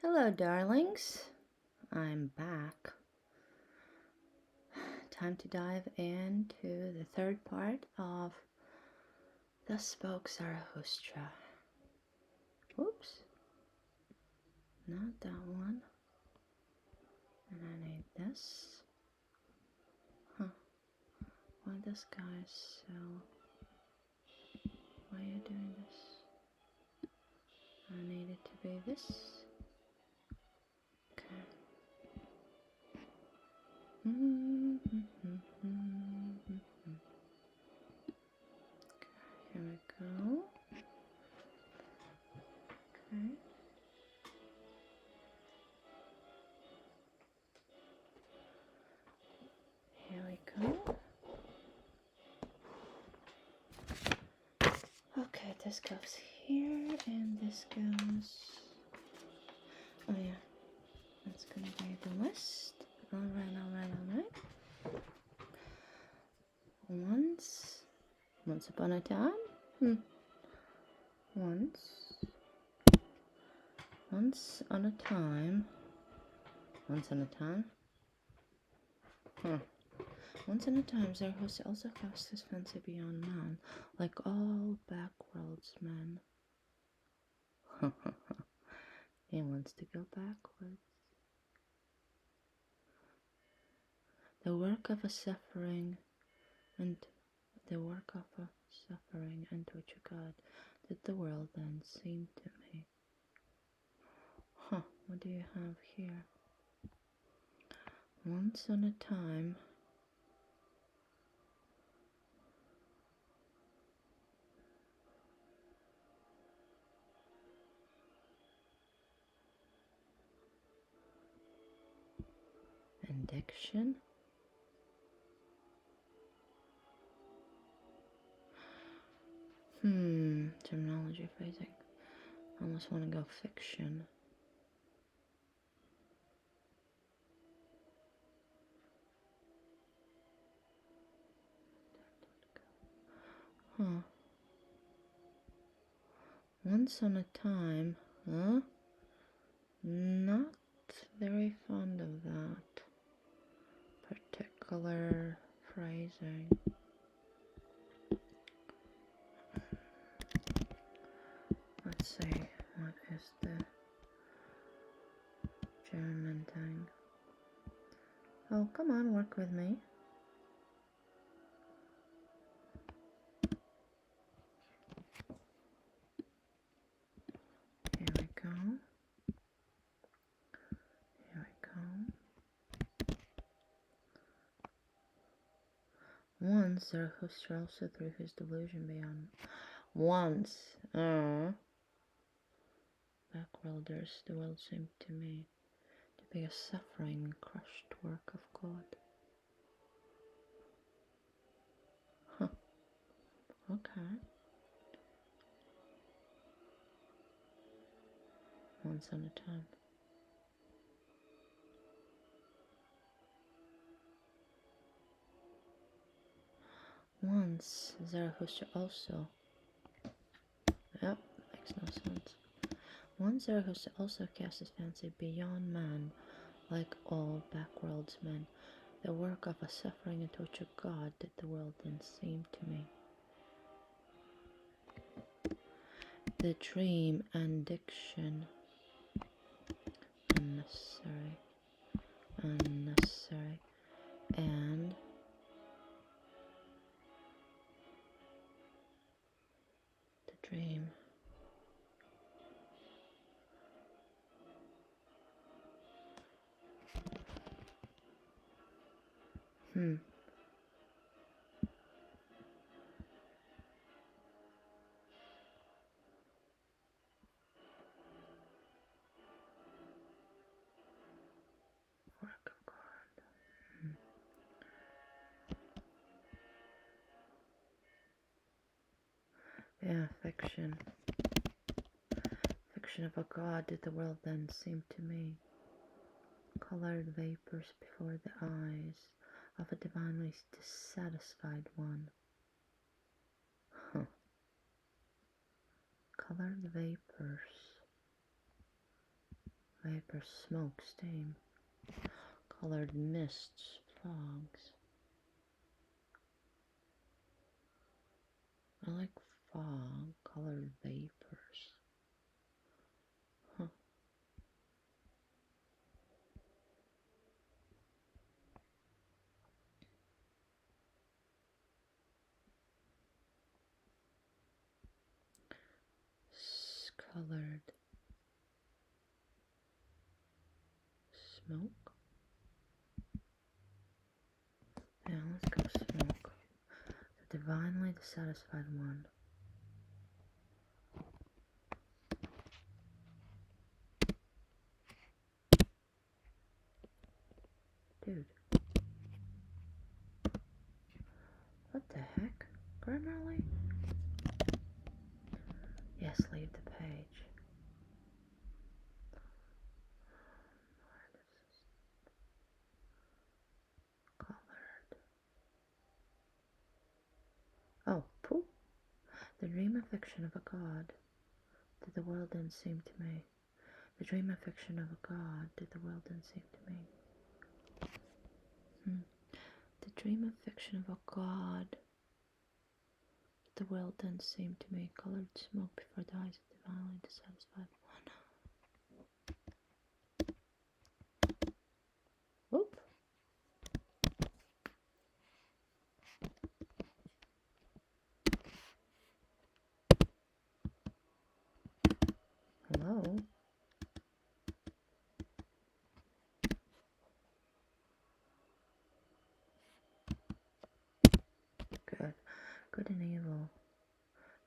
Hello, darlings. I'm back. Time to dive into the third part of Thus Spoke Zarathustra. Oops. Not that one. And I need this. Huh. Why this guy is so... Why are you doing this? I need it to be this. Okay. Here we go. Okay. Here we go. Okay, this goes here, and this goes... Oh yeah, that's gonna be the list. Alright. Once upon a time? Once on a time. Once on a time? Once on a time, Zarathustra also cast his fancy beyond man, like all BACKWORLDSMEN. He wants to go backwards. The work of a suffering and torture God did the world then seem to me. What do you have here? Once on a time. Addiction. Terminology phrasing. I almost want to go fiction. Once on a time, Not very fond of that particular phrasing. Let's see, what is the German thing? Oh, come on, work with me. Here we go. Once Zarathustra also threw his delusion beyond. Once. Backworlders, the world seemed to me to be a suffering and crushed work of God. Okay. Once on a time. Once Zarathustra also. Yep, makes no sense. Once Zarathustra also cast his fancy beyond man, like all BACKWORLDSMEN. The work of a suffering and tortured God did the world then seem to me. The dream and diction. Unnecessary. And the dream. Work of God. Yeah, fiction. Fiction of a God did the world then seem to me. Colored vapors before the eyes of a divinely dissatisfied one. Colored vapors. vapor, smoke, steam, colored mists, fogs. I like fog, colored vapors. Huh. Colored smoke. Yeah, let's go smoke. The divinely dissatisfied one. Dude. What the heck? Grammarly? Yes, leave the page. Colored. Oh, pooh. The dream of fiction of a god. Did the world then seem to me? The dream of fiction of a god. Did the world then seem to me? The dream of fiction of a god. The world then seemed to me colored smoke before the eyes of the divinely dissatisfied one. Whoop. Hello? Good. Good and evil.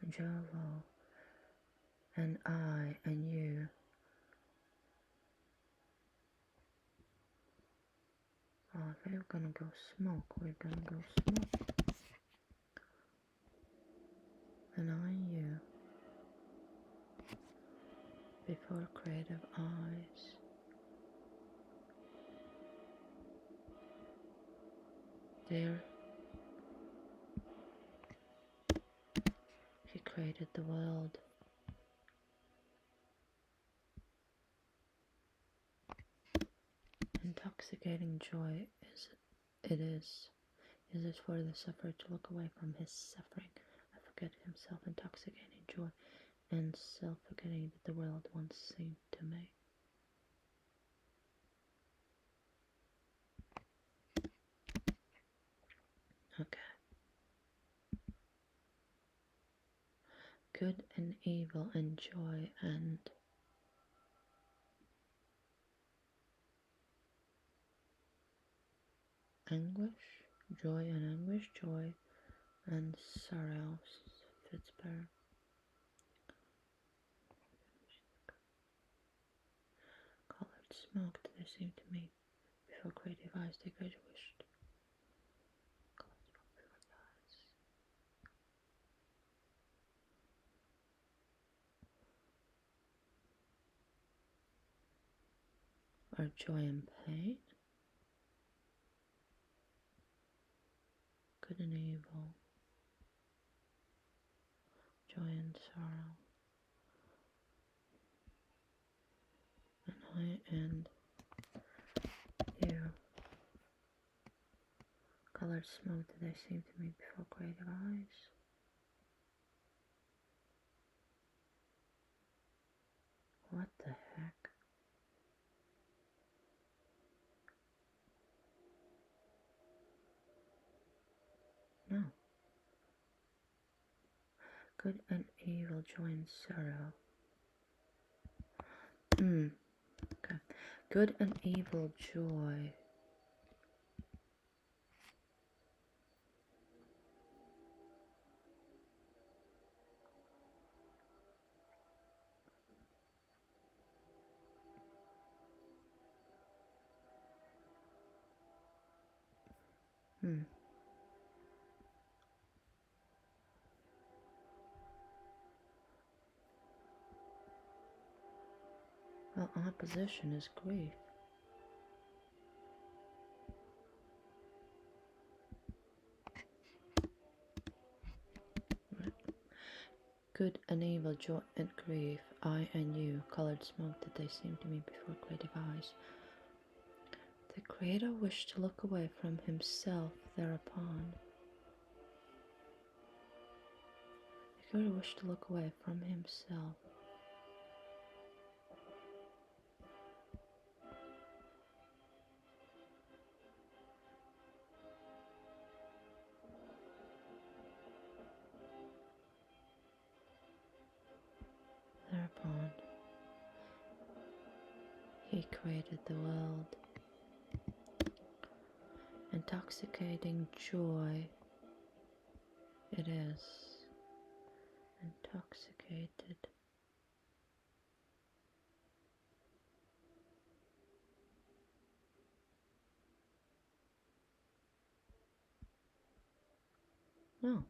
And Jovo. And I and you. Oh, if we're gonna go smoke, we're gonna go smoke. And I and you. Before creative eyes. There. He created the world. Intoxicating joy is it for the sufferer to look away from his suffering and forget himself, intoxicating joy and self-forgetting that the world once seemed to me. Okay. Good and evil and joy and anguish, joy and anguish, joy and sorrow, Fitzpatrick. Colored smoke did they seem to me before creative eyes they great wished. Colored smoke before the eyes. Are joy and pain, good and evil, joy and sorrow, and I and you. Colored smoke did they seem to me before creative eyes. What the heck? No. Good and evil, joy and sorrow. Okay. Good and evil, joy. Well, opposition is grief. Right. good and evil, joy and grief, I and you, colored smoke that they seem to me before creative eyes. The Creator wished to look away from himself thereupon. The Creator wished to look away from himself. Thereupon, he created the world. Intoxicating joy it is. Intoxicated. No.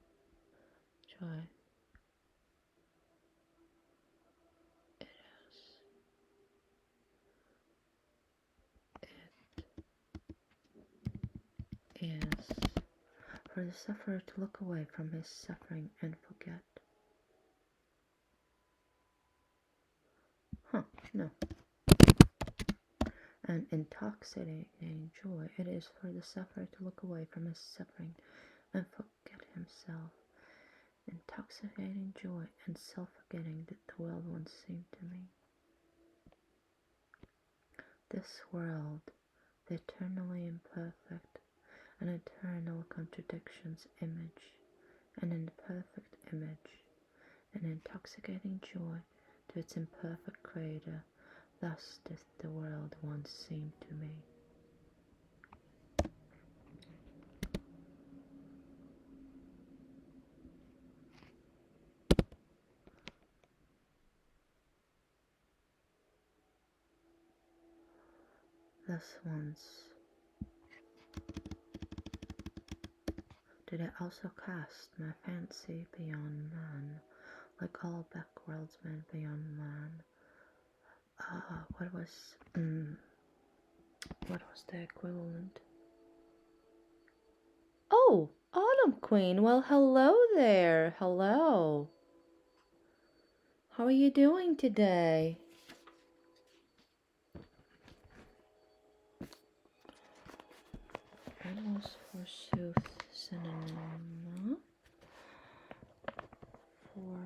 Joy. It is. It is for the sufferer to look away from his suffering and forget. No. An intoxicating joy it is for the sufferer to look away from his suffering and forget himself. Intoxicating joy and self-forgetting did the world once seem to me. This world, the eternally imperfect and eternal contradictions image, an imperfect image, an intoxicating joy to its imperfect creator, thus did the world once seem to me. Thus once did I also cast my fancy beyond man, like all backworldsmen beyond man. What was the equivalent? Oh, Autumn Queen. Well, hello there. Hello. How are you doing today? What was forsooth synonym for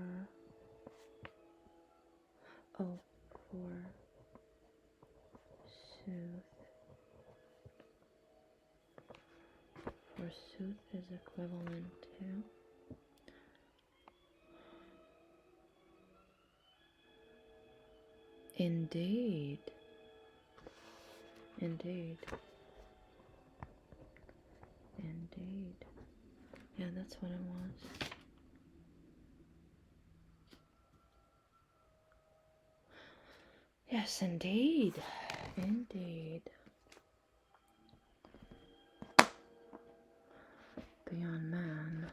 forsooth is equivalent to indeed. Yeah, that's what it was. Yes, indeed. Beyond man.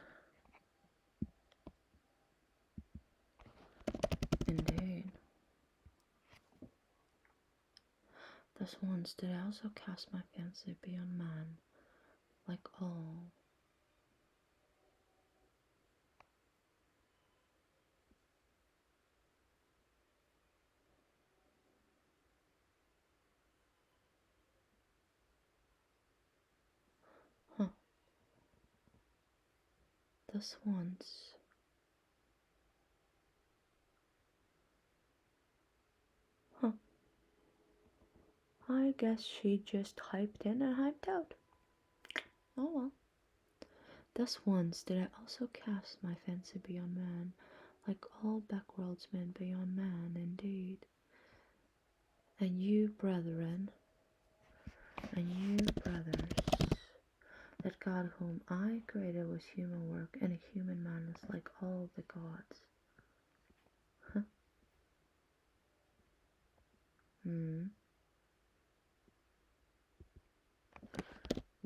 Indeed. Thus once did I also cast my fancy beyond man, like all. Thus once. I guess she just hyped in and hyped out. Oh well. Thus once did I also cast my fancy beyond man, like all backworldsmen beyond man, indeed. And you, brethren, and you, brothers, that God whom I created was human work, and a human man is like all the gods.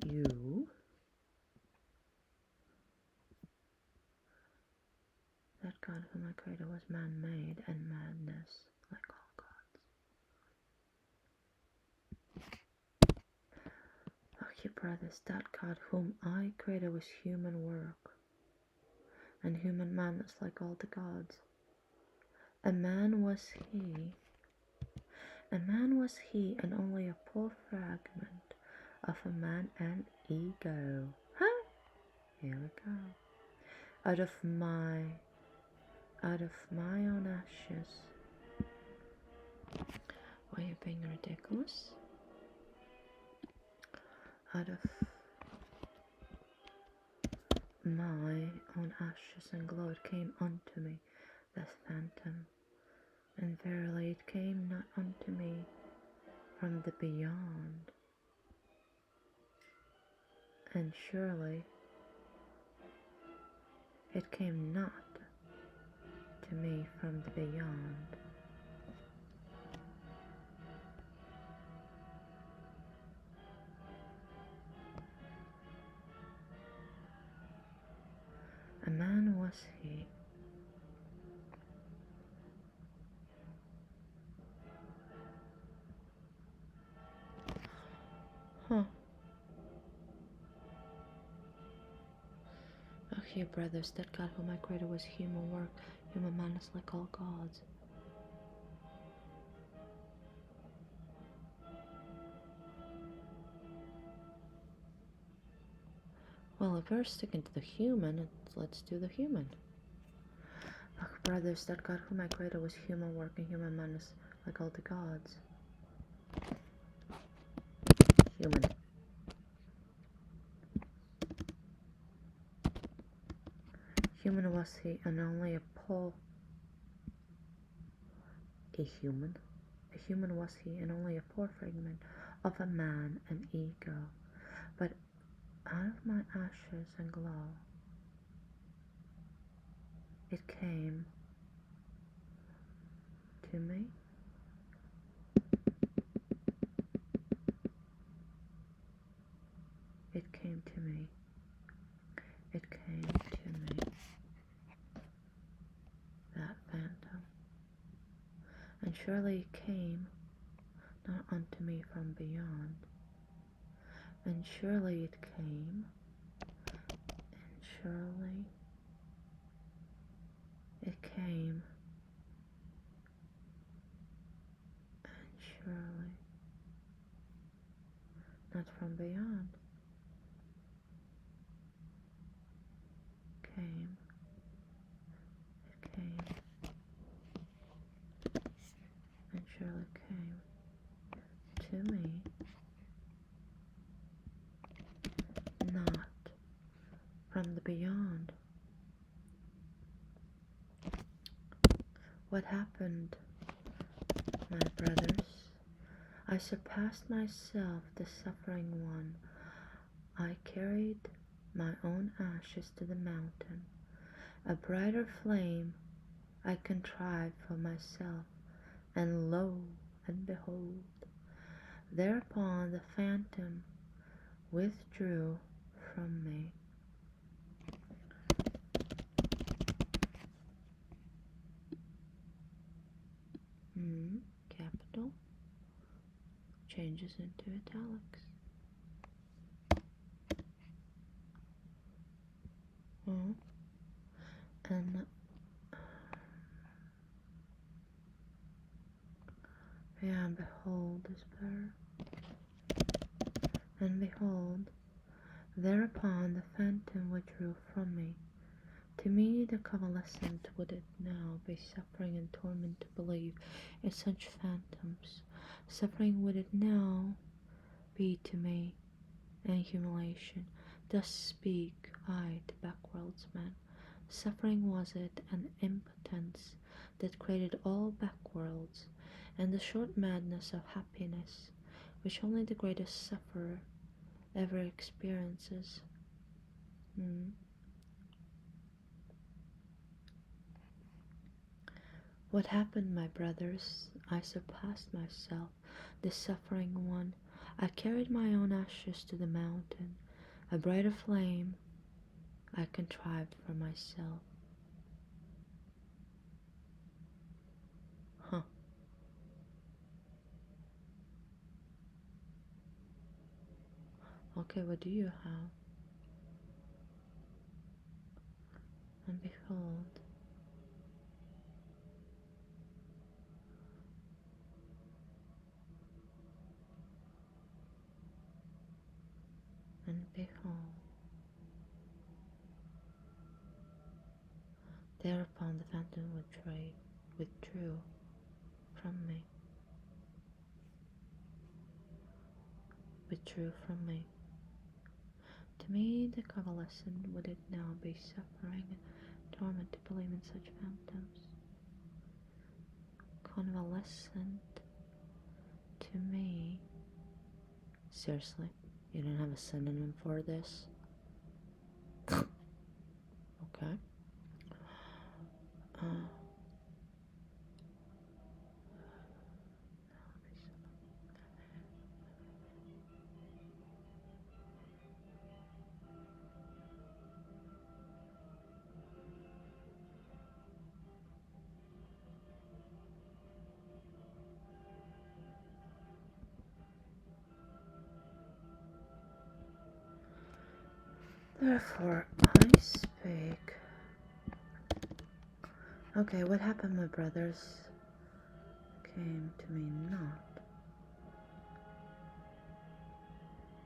You, that God whom I created was man-made, and madness like all gods. Oh, you brothers, that God whom I created was human work, and human man is like all the gods. A man was he, a man was he, and only a poor fragment of a man and ego. Huh? Here we go. Out of my own ashes. Why are you being ridiculous? Out of my own ashes and glow it came unto me, that phantom, and verily it came not unto me from the beyond, and surely it came not to me from the beyond. A man was he, huh? Oh, here, brothers, that God whom I created was human work. Human man is like all gods. Well, if we're sticking to the human, let's do the human. Oh, brothers, that God whom I created was human work, and human man is like all the gods. Human. Human was he, and only a human. A human was he, and only a poor fragment of a man and ego. But out of my ashes and glow, it came to me. It came to me. It came to me. That phantom. And surely it came not unto me from beyond. And surely it came. And surely it came. And surely not from beyond. Came. It came. And surely came to me. Not from the beyond. What happened, my brothers? I surpassed myself, the suffering one. I carried my own ashes to the mountain. A brighter flame I contrived for myself, and lo and behold, thereupon the phantom withdrew from me. Capital changes into italics. And yeah, behold is better. And behold, thereupon the phantom withdrew from me. To me, the convalescent, would it now be suffering and torment to believe in such phantoms? Suffering would it now be to me, and humiliation. Thus speak I to backworldsmen. Suffering was it, and impotence that created all backworlds, and the short madness of happiness, which only the greatest sufferer ever experiences. What happened, my brothers? I surpassed myself, the suffering one. I carried my own ashes to the mountain. A brighter flame I contrived for myself. Okay, what do you have? And behold, And behold, thereupon the phantom withdrew from me, To me, the convalescent, would it now be suffering and torment to believe in such phantoms? Convalescent, to me. Seriously, you don't have a synonym for this? Okay. Therefore, I speak. Okay, what happened, my brothers? Came to me not.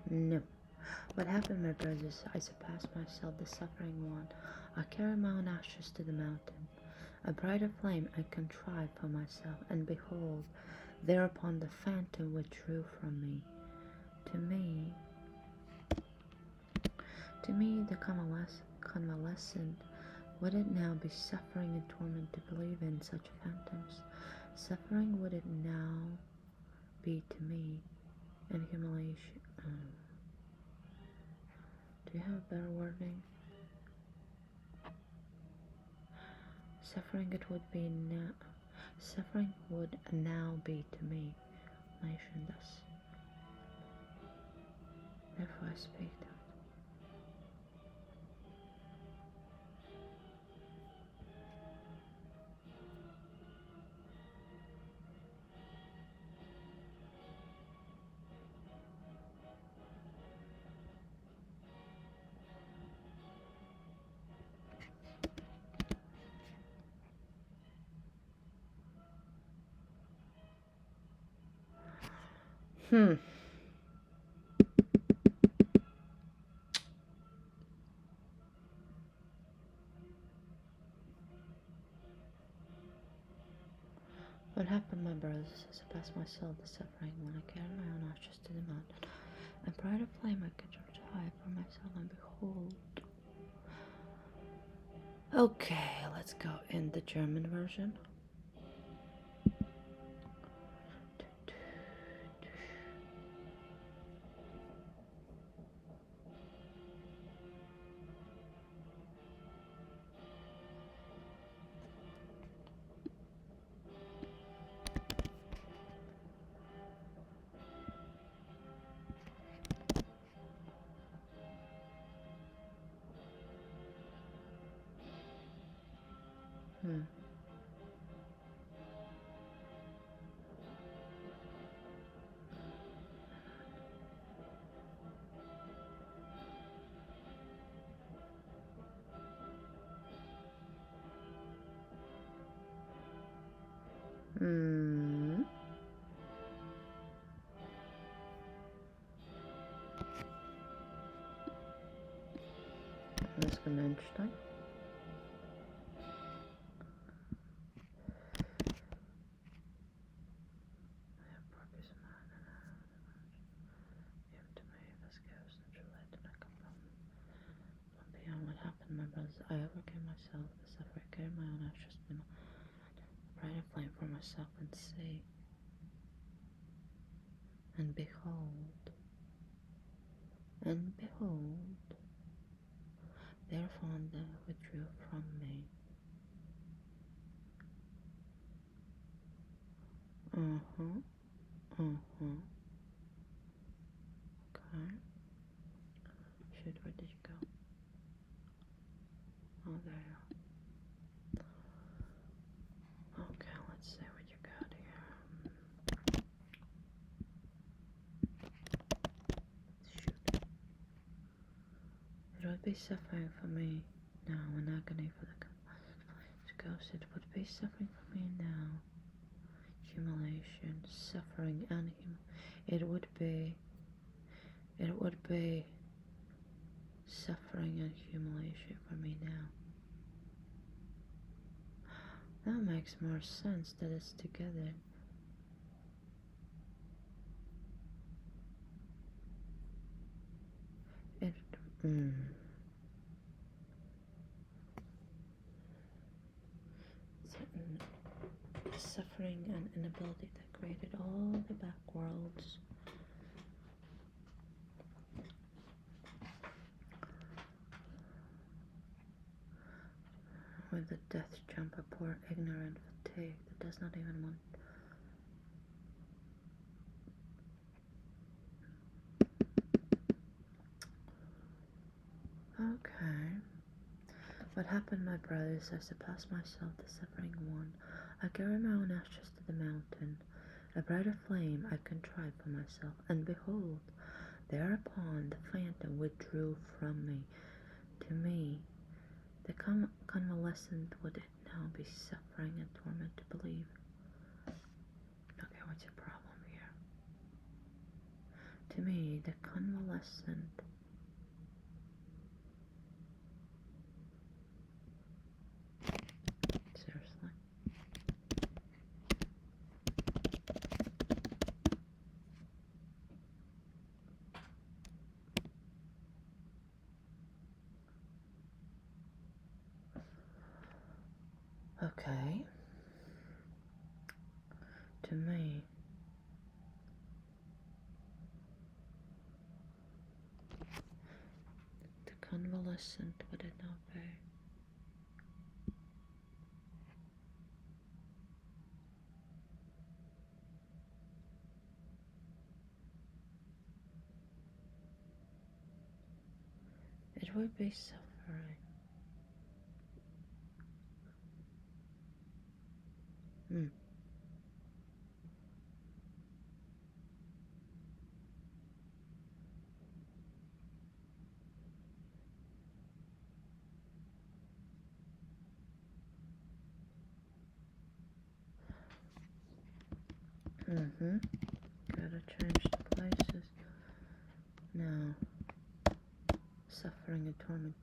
No. What happened, my brothers? I surpassed myself, the suffering one. I carry my own ashes to the mountain. A brighter flame I contrived for myself, and behold, thereupon the phantom withdrew from me. To me, the convalescent, would it now be suffering and torment to believe in such phantoms? Suffering would it now be to me, and humiliation. Do you have better wording? Suffering would now be to me, nation thus. Therefore I speak that. What happened, my brothers? I surpassed myself, the suffering when I carried my own ashes to the mountain. A brighter flame I could high for myself, and behold. Okay, let's go in the German version. That's gonna be interesting. Beyond what happened, my brothers, I overcame myself, the sufferer, carried my own ashes to the brighter flame for myself, and see. And behold, therefore they withdrew from me. Okay. Shoot, where did you go? Oh, there you are. Okay, let's see what you got here. Shoot. It would be suffering for me now, an agony for the ghost. It would be suffering for me now. Humiliation, suffering, and it would be suffering and accumulation for me now. That makes more sense that it's together. It, suffering and inability that created all the back worlds. With the death jump, a poor ignorant fatigue that does not even want. Okay. What happened, my brothers? I surpassed myself, the suffering one. I carry my own ashes to the mountain. A brighter flame I contrived for myself, and behold, thereupon the phantom withdrew from me. To me, the convalescent would it now be suffering and torment to believe? Okay, what's your problem here? To me, the convalescent seriously. Okay. To me, the convalescent would it not be? It would be suffering. Gotta change the places. Now, suffering and torment.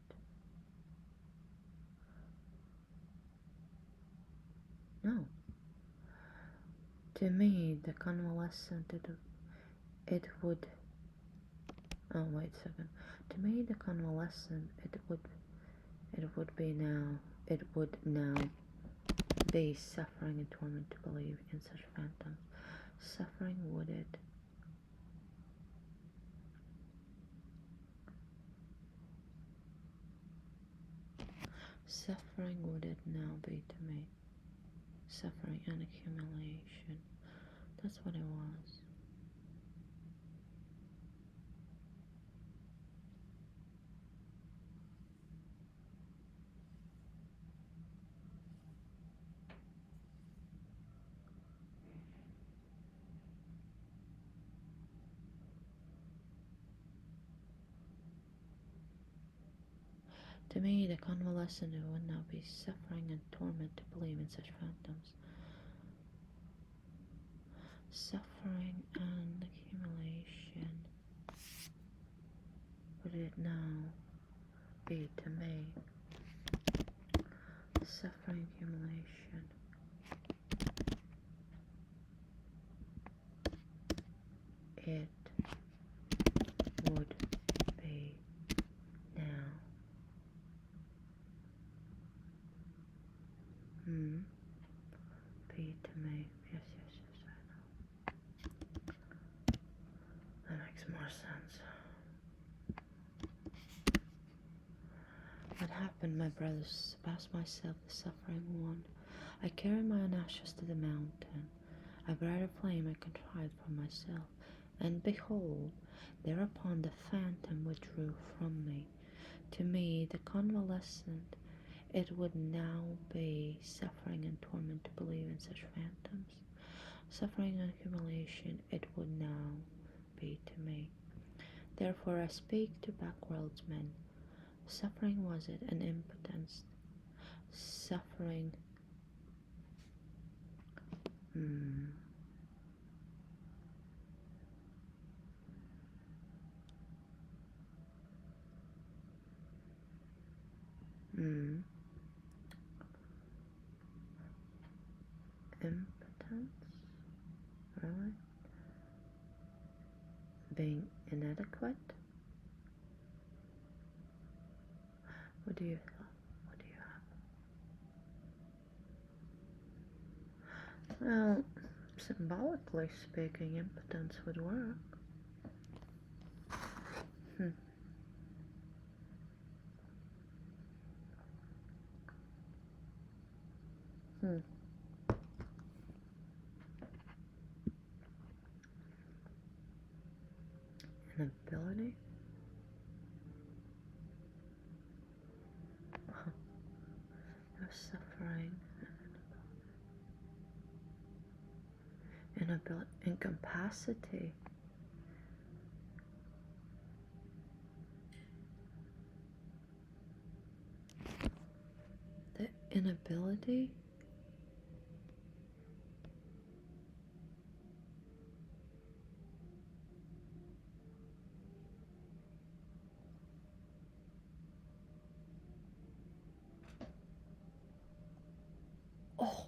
No. To me, the convalescent, it would. Oh, wait a second. To me, the convalescent, it would be now. It would now be suffering and torment to believe in such phantoms. Suffering would it. Suffering would it now be to me. Suffering and accumulation. That's what it was. To me, the convalescent would now be suffering and torment to believe in such phantoms. Suffering and accumulation would it now be to me? Suffering, accumulation. It would be now. Be to me. Yes, I know. That makes more sense. What happened, my brothers? Past myself, the suffering one. I carry my own ashes to the mountain. A brighter flame I contrived for myself, and behold, thereupon the phantom withdrew from me. To me, the convalescent, it would now be suffering and torment to believe in such phantoms. Suffering and accumulation, it would now be to me. Therefore I speak to BACKWORLDSMEN. Suffering was it, and impotence. Suffering. being inadequate. What do you have? Well, symbolically speaking, impotence would work. Inability? You're suffering. Inability. Incapacity. The inability? Oh.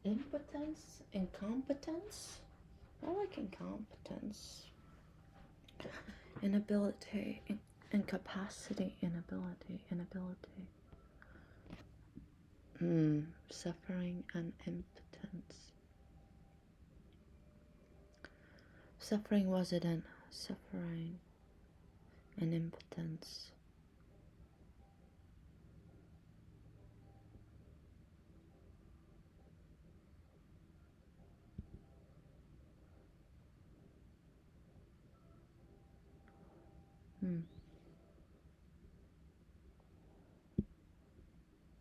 Impotence? Incompetence? I like incompetence. Inability. Incapacity. Inability. Suffering and impotence. Suffering was it then? Suffering and impotence.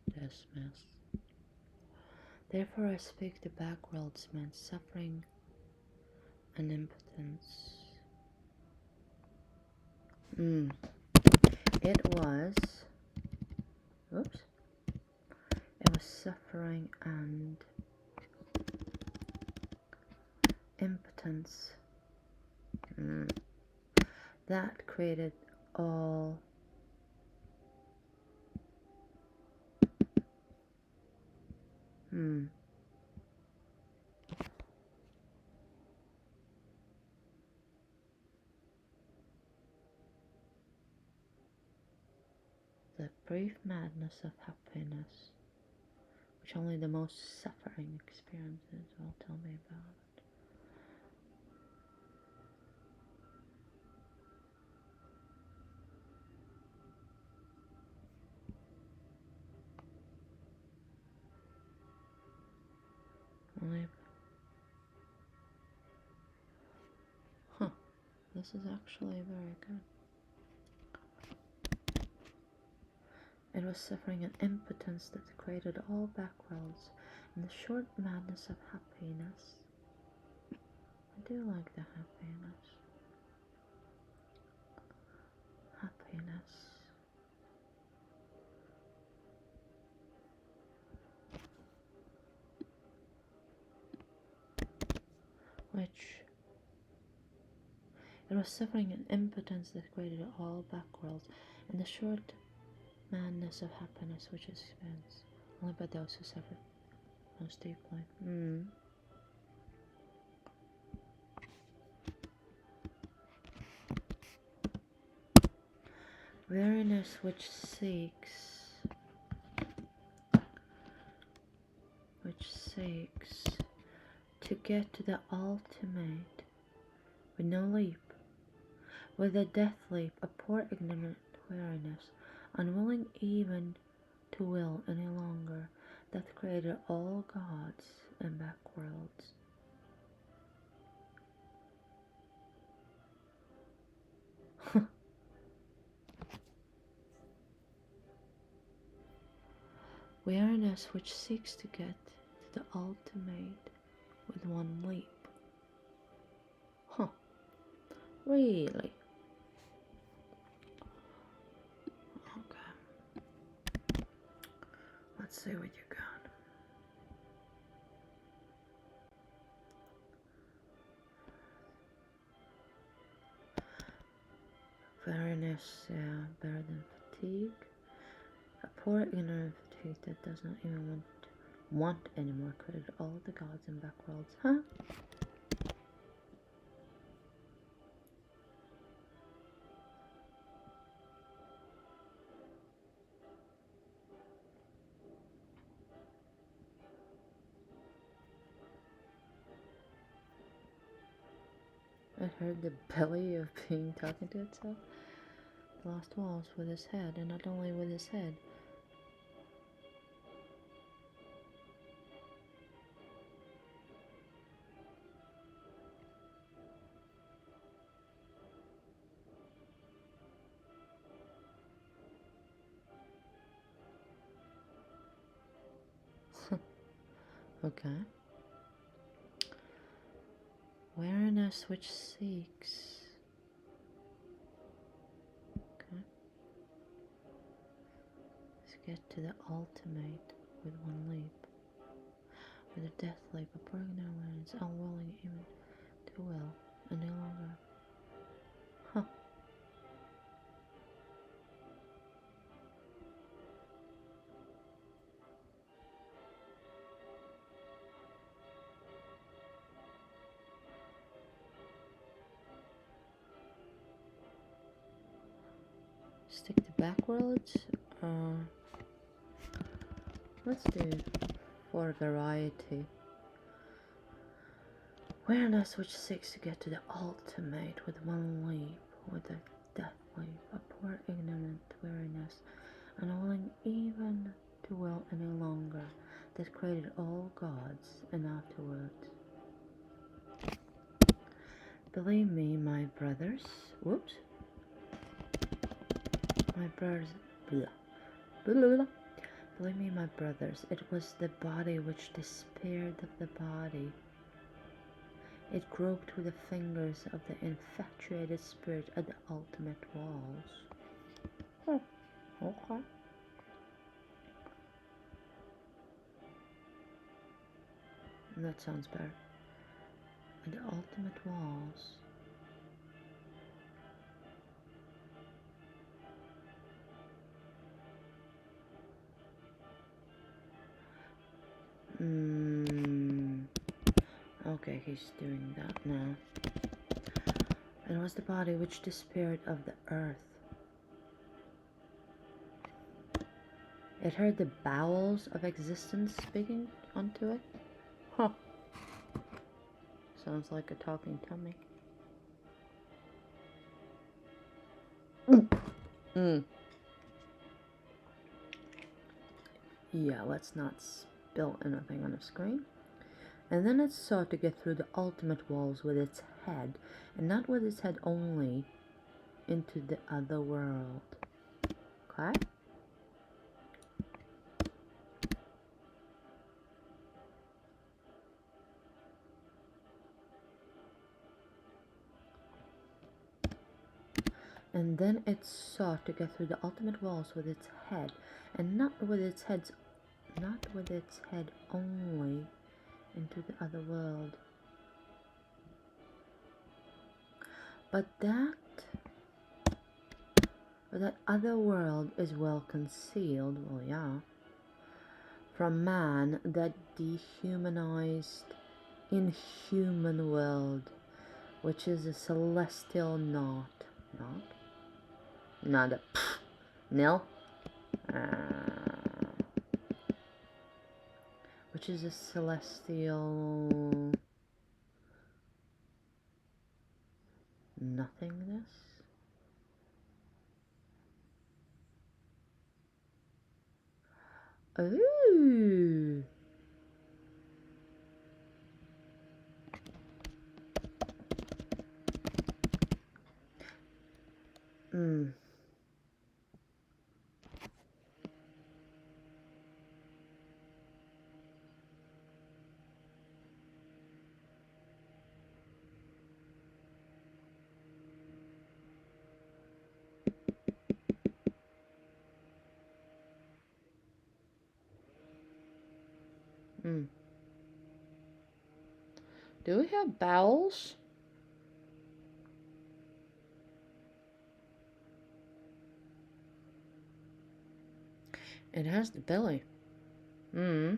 Dismiss. Therefore I speak to BACKWORLDSMEN, suffering and impotence. It was suffering and impotence that created all the brief madness of happiness, which only the most suffering experiences will tell me about. This is actually very good. It was suffering and impotence that created all backworlds and the short madness of happiness. I do like the happiness. Which it was suffering and impotence that created all backworlds and the short madness of happiness which is experienced only by those who suffer most deeply. Weariness which seeks to get to the ultimate with no leap, with a death leap, a poor ignorant weariness, unwilling even to will any longer, that created all gods and backworlds. Weariness which seeks to get to the ultimate with one leap. Really? Okay. Let's see what you got. Weariness, yeah, better than fatigue. A poor ignorant fatigue that does not even want anymore created all the gods and backworlds. Huh? I heard the belly of being talking to itself. The lost walls with his head, and not only with his head. Okay. Awareness which seeks. Okay. Let's get to the ultimate with one leap. With a death leap, a pregnant awareness, unwilling even to will, any longer. Huh. Stick to backwards. Let's do for variety. Awareness which seeks to get to the ultimate with one leap, with a death leap, a poor ignorant weariness, unwilling even to will any longer, that created all gods and afterwards. Believe me, my brothers, whoops, my brothers, blah, blah, blah, blah. Believe me, my brothers, it was the body which despaired of the body. It groped with the fingers of the infatuated spirit at the ultimate walls. Okay. That sounds better. At the ultimate walls. Okay, he's doing that now. It was the body which despaired of the earth. It heard the bowels of existence speaking unto it. Huh. Sounds like a talking tummy. Yeah, let's not spill anything on the screen. And then it sought to get through the ultimate walls with its head, and not with its head only, into the other world. Okay? And then it sought to get through the ultimate walls with its head, and not with its head only, into the other world. But that other world is well concealed, well, yeah, from man, that dehumanized, inhuman world, which is a celestial not a nil, which is a celestial nothingness. Ooh. Do we have bowels? It has the belly. It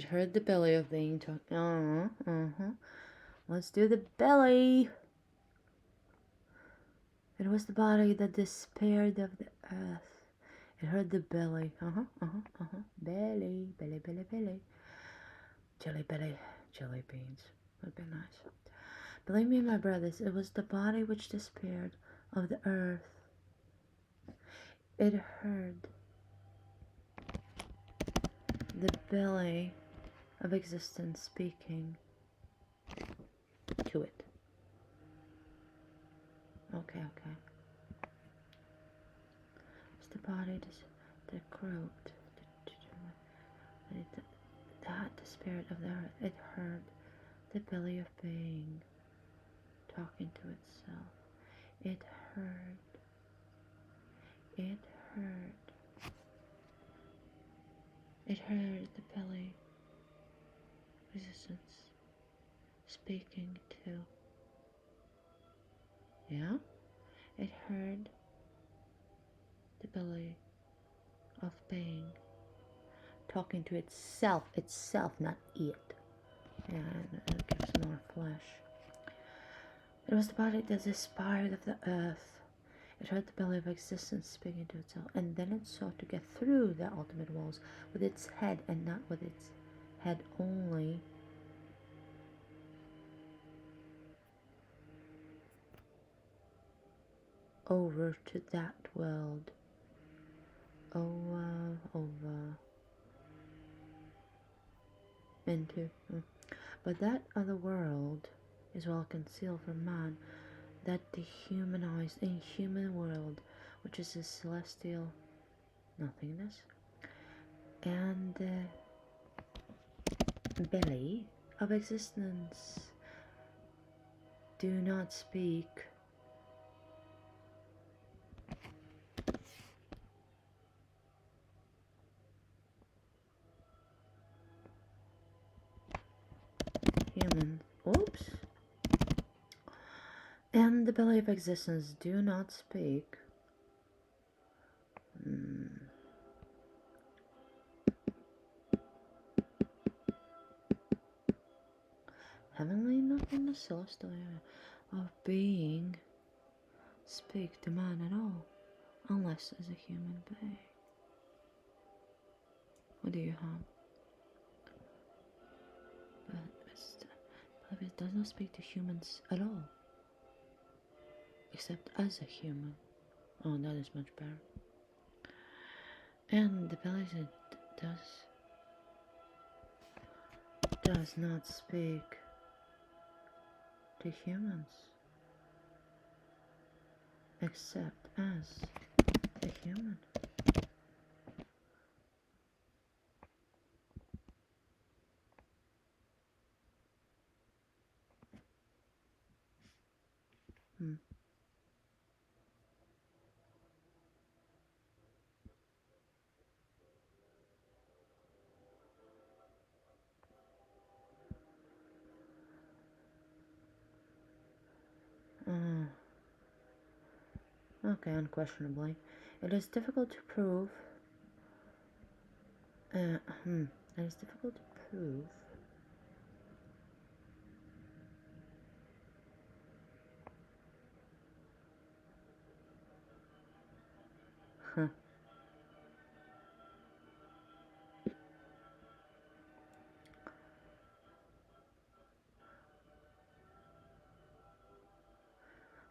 heard the belly of being talk. Let's do the belly. It was the body that despaired of the earth. It heard the belly. Belly, belly, belly, belly. Jelly belly, jelly beans. Would be nice. Believe me, my brothers, it was the body which despaired of the earth. It heard the belly of existence speaking to it. Okay. It's the body that croaked. That the spirit of the earth. It heard the belly of being talking to itself. It heard the belly of existence speaking to. Yeah? It heard the belly of being talking to itself, not it. And it gives more flesh. It was the body that despaired of the earth. It heard the belly of existence speaking to itself, and then it sought to get through the ultimate walls with its head, and not with its head only. Over to that world. Over. Into. But that other world is well concealed from man, that dehumanized, inhuman world, which is a celestial nothingness, and the belly of existence. Do not speak. Human. Oops. And the belly of existence do not speak. Heavenly nothingness, celestial of being, speak to man at all, unless as a human being. What do you have? But it does not speak to humans at all, except as a human. Oh, that is much better. And the belly does not speak to humans, except as a human. Okay, unquestionably. It is difficult to prove. It is difficult to prove.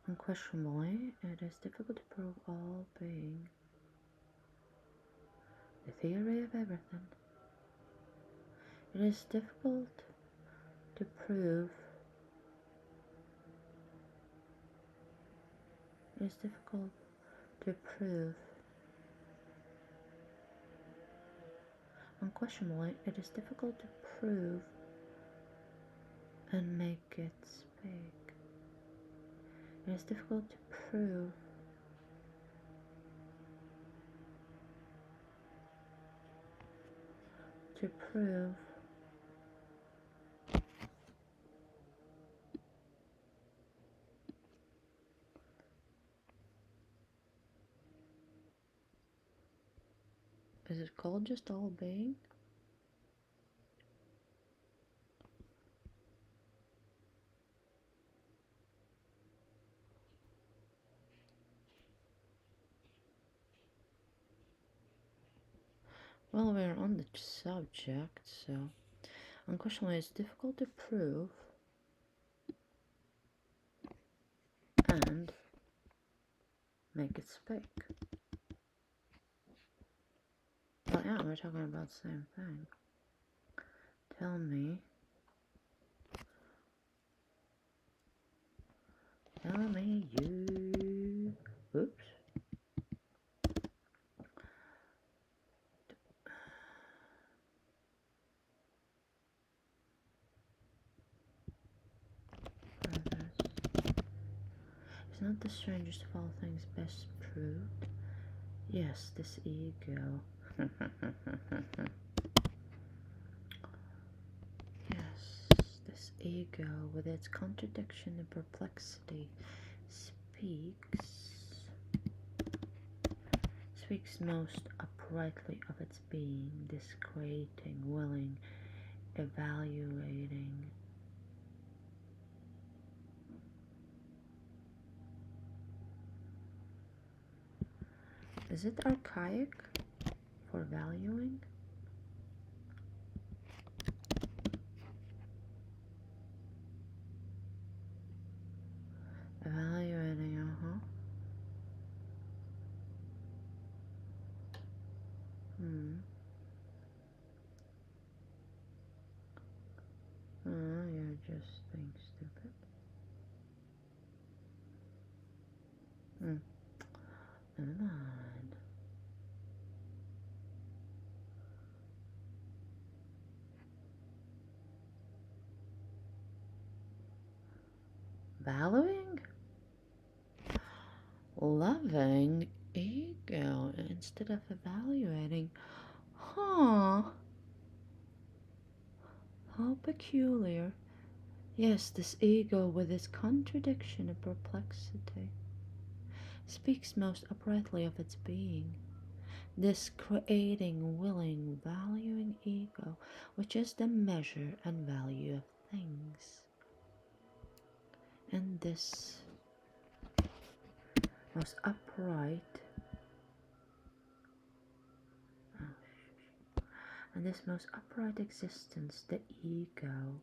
Unquestionably, it is difficult to prove all being. The theory of everything. It is difficult to prove. It is difficult to prove. Unquestionably, it is difficult to prove and make it speak. It is difficult to prove Is it called just all being? Well, we're on the subject, so unquestionably it's difficult to prove and make it speak. Well, yeah, we're talking about the same thing. Tell me you. Oops. Is not the strangest of all things best proved? Yes, this ego. Yes, this ego, with its contradiction and perplexity, speaks most uprightly of its being, discreating, willing, evaluating. Is it archaic for valuing? Evaluating, You're just being stupid. Never mind. Valuing? Loving ego instead of evaluating. Huh. How peculiar. Yes, this ego, with its contradiction and perplexity, speaks most uprightly of its being. This creating, willing, valuing ego, which is the measure and value of things. And this most upright existence, the ego,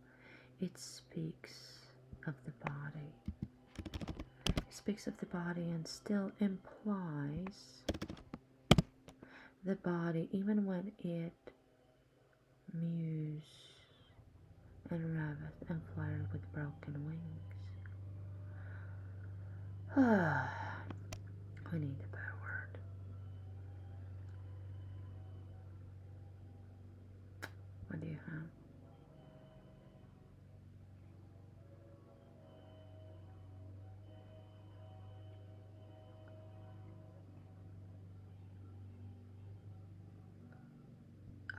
it speaks of the body. It speaks of the body and still implies the body even when it mews and raveth and flutters with broken wings. We need a better word. What do you have?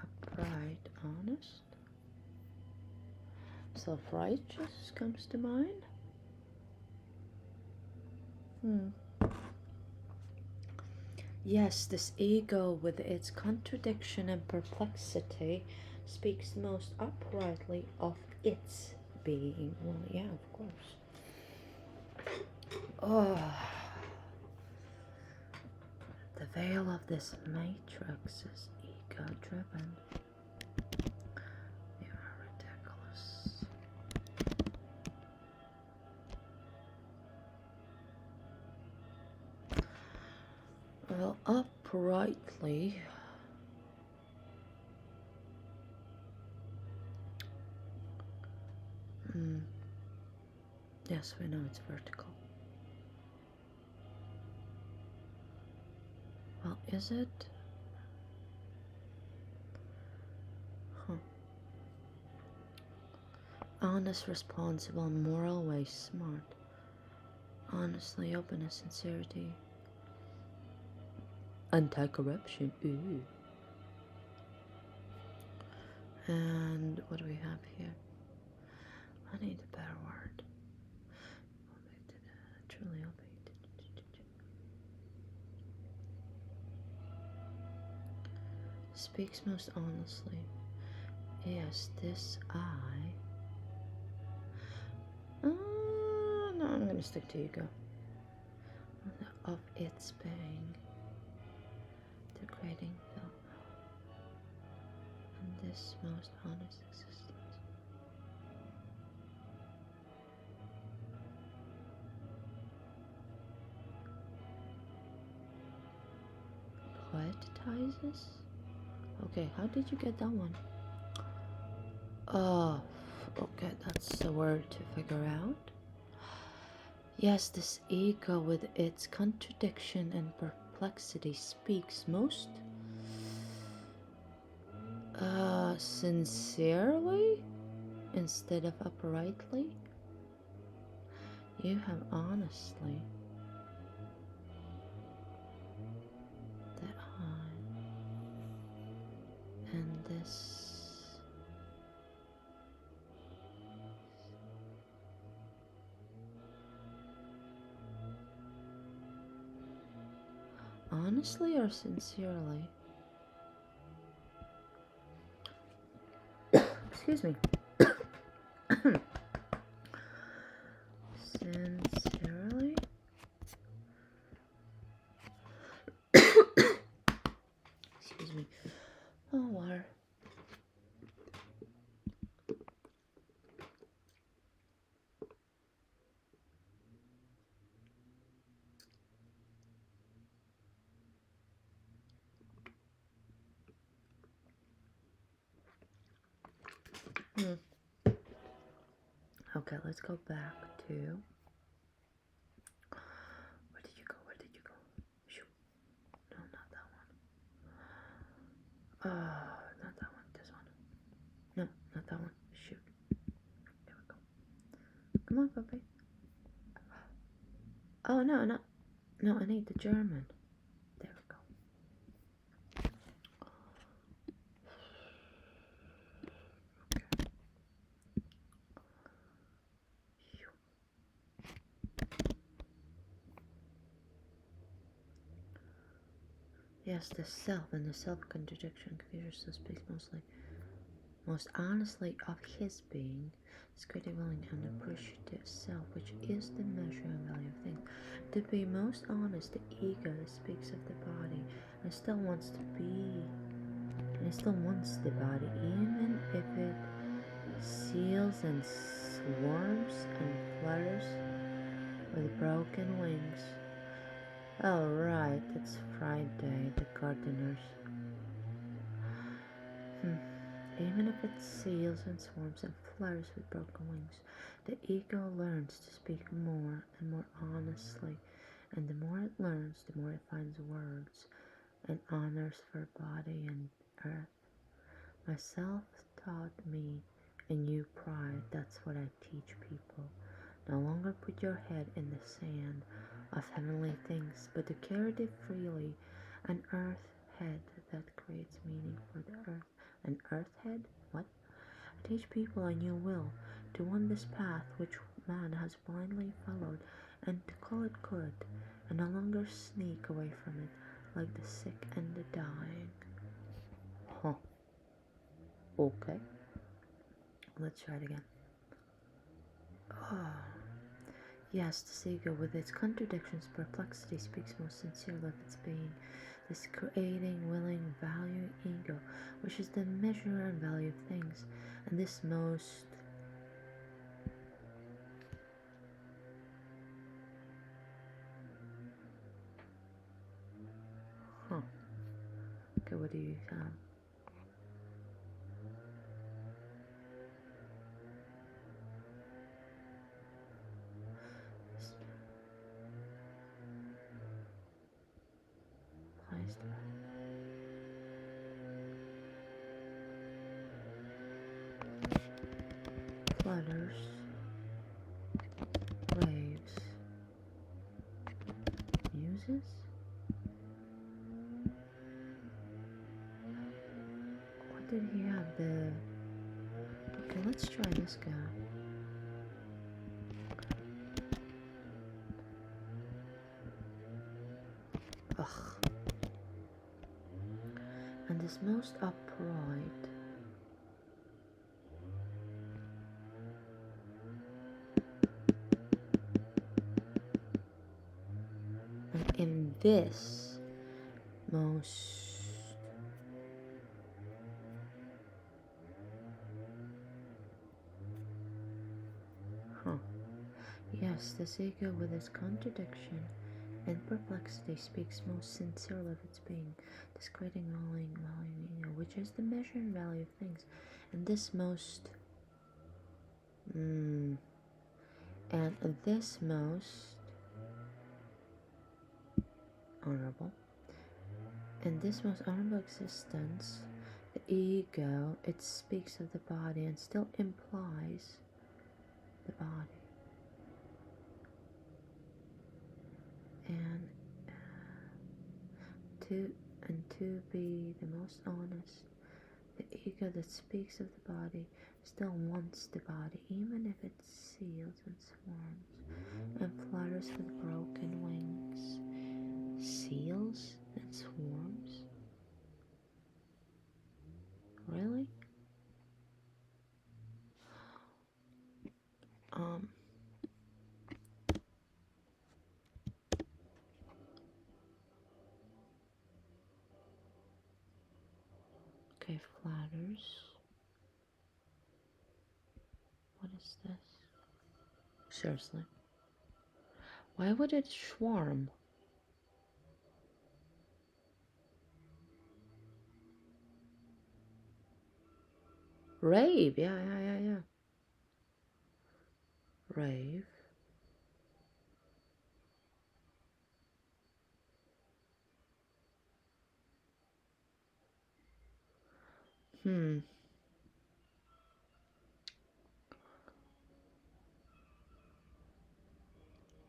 Upright, honest? Self-righteous comes to mind? Yes, this ego, with its contradiction and perplexity, speaks most uprightly of its being. Well, yeah, of course. Oh, the veil of this matrix is ego-driven. You are ridiculous. Well, uprightly. Yes, we know it's vertical. Well, is it? Honest, responsible, moral way, smart. Honestly, openness, sincerity. Anti-corruption, ooh. And what do we have here? I need a better word. Truly obeyed. speaks most honestly. Yes, this I. No, I'm gonna stick to ego. Of its being, degrading film, and this most honest existence. Poetizes? Okay, how did you get that one? Oh, okay, that's the word to figure out. Yes, this ego with its contradiction and perplexity speaks most sincerely instead of uprightly. You have honestly that I and this honestly or sincerely? Excuse me. Sincerely? Excuse me. Oh, water. Okay, let's go back to. Where did you go? Where did you go? Shoot. No, not that one. Not that one. This one. No, not that one. Shoot. There we go. Come on, puppy. Oh, no, no. No, I need the German. There we go. Yes, the self and the self-contradiction. Confucius so speaks most honestly of his being, is creative, willing, and appreciative self, which is the measure and value of things. To be most honest, the ego speaks of the body and still wants to be, and it still wants the body, even if it seals and swarms and flutters with broken wings. Oh right, it's Friday, the gardeners. Even if it seals and swarms and flutters with broken wings, the ego learns to speak more and more honestly, and the more it learns, the more it finds words and honors for body and earth. Myself taught me a new pride. That's what I teach people. No longer put your head in the sand of heavenly things, but to carry it freely, an earth head that creates meaning for the earth. An earth head? What? I teach people a new will, to want this path which man has blindly followed, and to call it good, and no longer sneak away from it like the sick and the dying. Huh. Okay. Let's try it again. Oh. Yes, this ego, with its contradictions, perplexity, speaks most sincerely of its being. This creating, willing, valuing ego, which is the measure and value of things, and this most Okay, what do you have? Placed flutters, waves, muses. What did he have? Okay, let's try this guy. Ugh. and is most upright. And in this most yes, this ego with its contradiction and perplexity speaks most sincerely of its being, discrediting valuing ego, which is the measure and value of things, and this most honorable, in this most honorable existence, the ego, it speaks of the body and still implies the body. And to be the most honest, the ego that speaks of the body still wants the body, even if it seals and swarms and flutters with broken wings. Seals and swarms? Really? Okay, flatters. What is this? Seriously. Why would it swarm? Rave, yeah. Rave.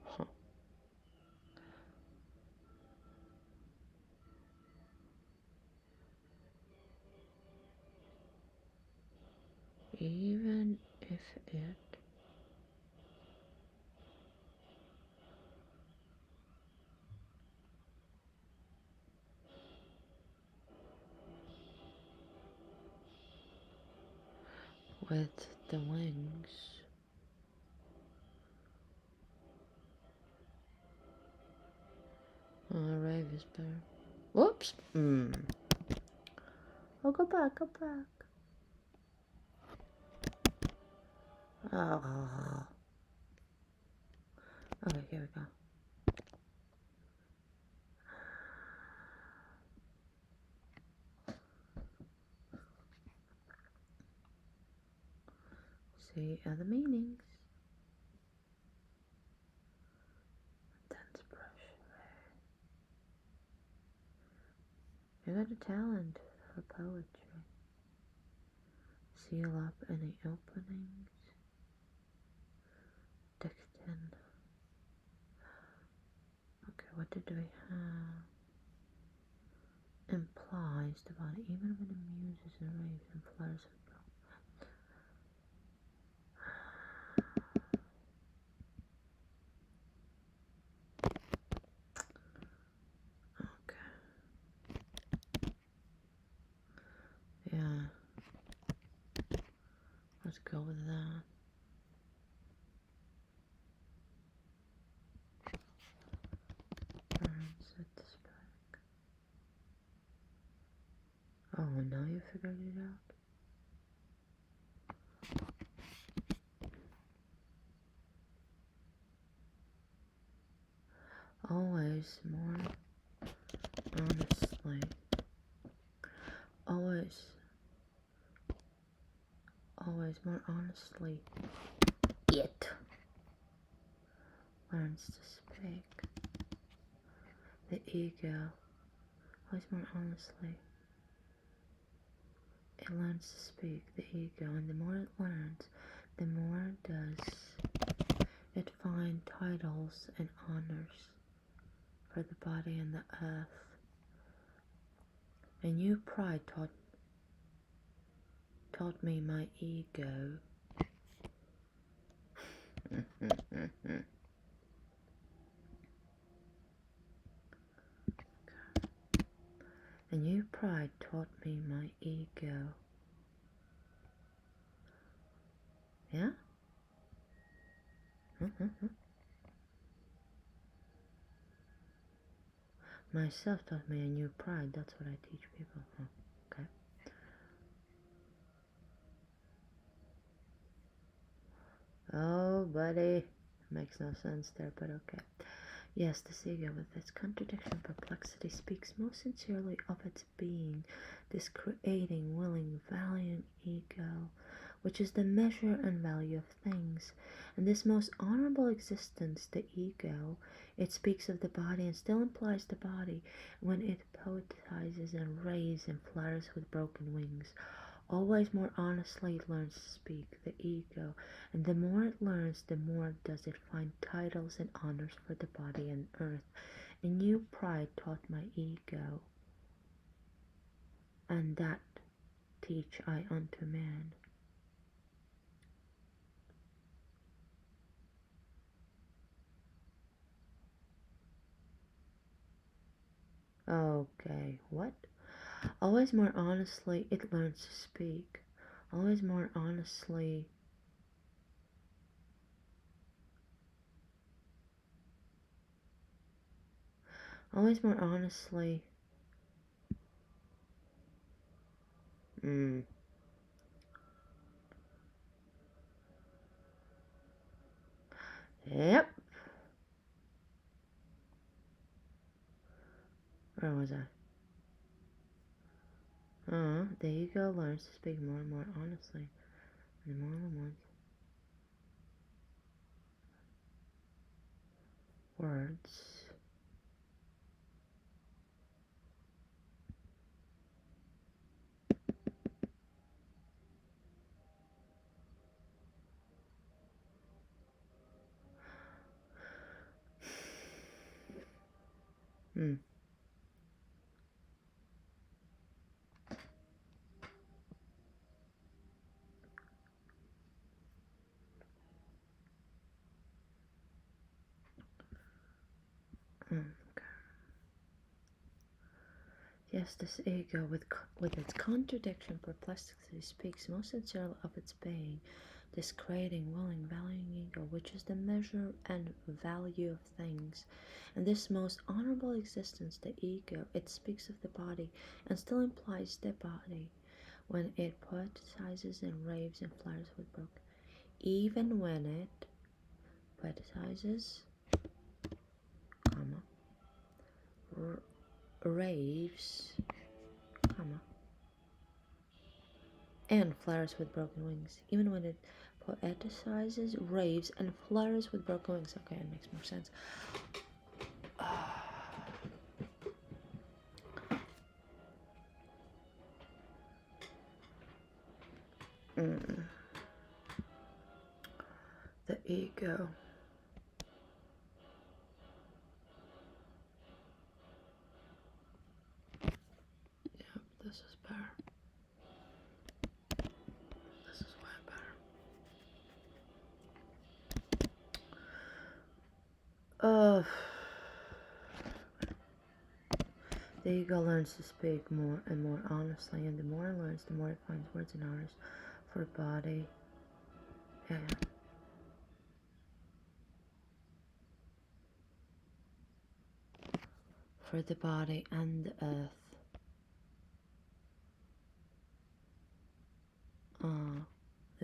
Huh. Even if it with the wings. Rave is better. Whoops. Oh, go back. Oh. Okay, here we go. See other meanings. Intense pressure. You got a talent for poetry. Seal up any openings. Diction. Okay, what did we have? Implies the body, even when it muses and raves and flutters and okay. Yeah. Let's go with that. Set this back. Oh, now you figured it out? Always more honestly. Always more honestly. It learns to speak. The ego, always more honestly. It learns to speak, the ego, and the more it learns, the more does it find titles and honors for the body and the earth. And new pride taught me my ego. A new pride taught me my ego. Yeah? Myself taught me a new pride. That's what I teach people. Okay. Oh, buddy. Makes no sense there, but okay. Yes, this ego, with its contradiction and perplexity, speaks most sincerely of its being, this creating, willing, valuing ego, which is the measure and value of things. And this most honorable existence, the ego, it speaks of the body and still implies the body when it poetizes and raves and flutters with broken wings. Always more honestly it learns to speak, the ego, and the more it learns, the more does it find titles and honors for the body and earth. A new pride taught my ego, and that teach I unto man. Okay, what? Always more honestly it learns to speak. Always more honestly. Always more honestly. Yep. Where was I? The ego learns to speak more and more honestly. And more and more words. Yes, this ego, with its contradiction, perplexity, speaks most sincerely of its being, this creating, willing, valuing ego, which is the measure and value of things. And this most honorable existence, the ego, it speaks of the body and still implies the body when it poetizes and raves and flatters with broken. Even when it poetizes, comma, raves, comma, and flatters with broken wings. Even when it poeticizes, raves, and flutters with broken wings. Okay, it makes more sense. The ego. Yep, this is better. This is way better. The ego learns to speak more and more honestly, and the more it learns, the more it finds words and honors for body. Yeah. For the body and the earth.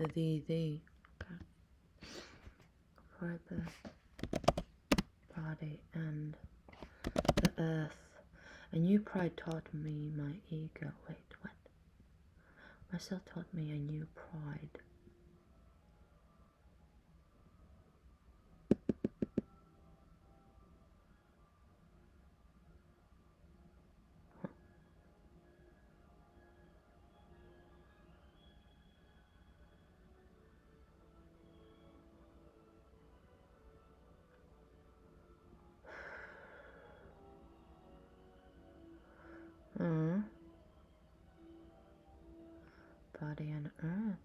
Okay. For the body and the earth. A new pride taught me my ego. Wait, what? Myself taught me a new pride. Body and earth.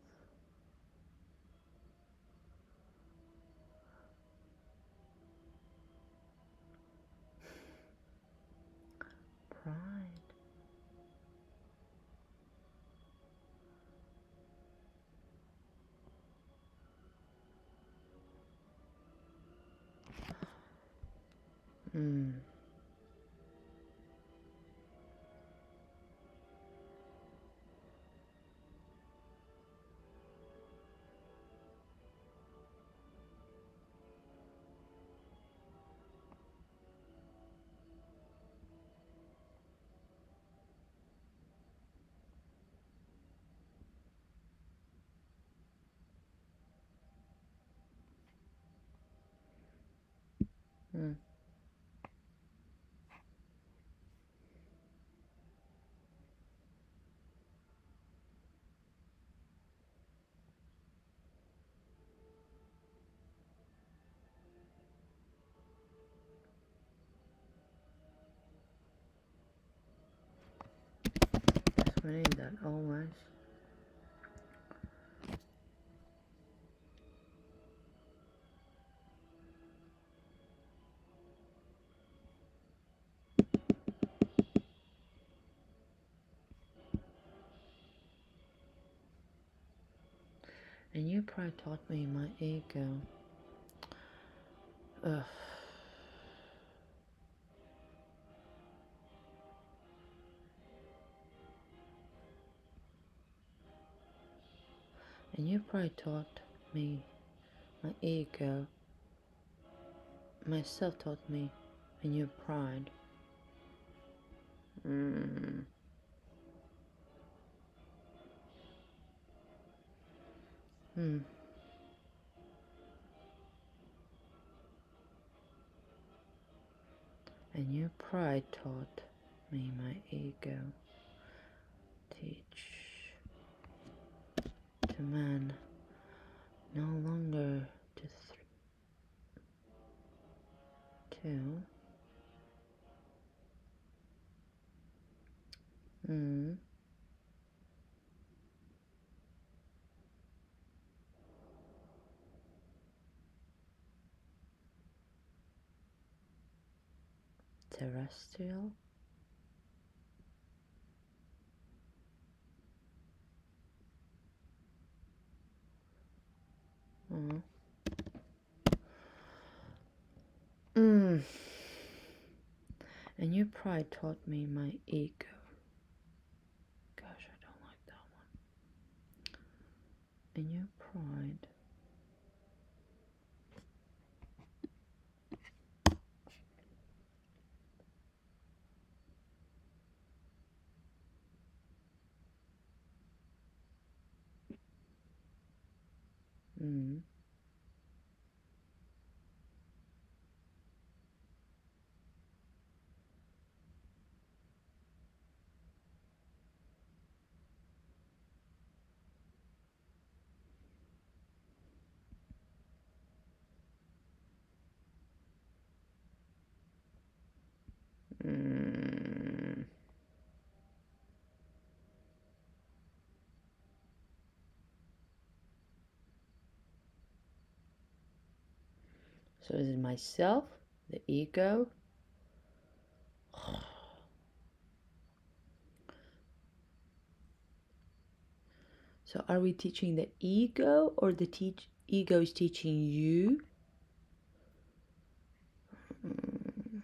Mm. Mm. Yes, we need that always. And you probably taught me my ego. Ugh. And you probably taught me my ego. Myself taught me, and your pride. Mm. Hmm. And your pride taught me my ego. Teach to man no longer to mm, terrestrial. Mm. Mm. And your pride taught me my ego. Gosh, I don't like that one. And your pride. Mm. Mm. So is it myself, the ego? So are we teaching the ego, or the ego is teaching you? Mm.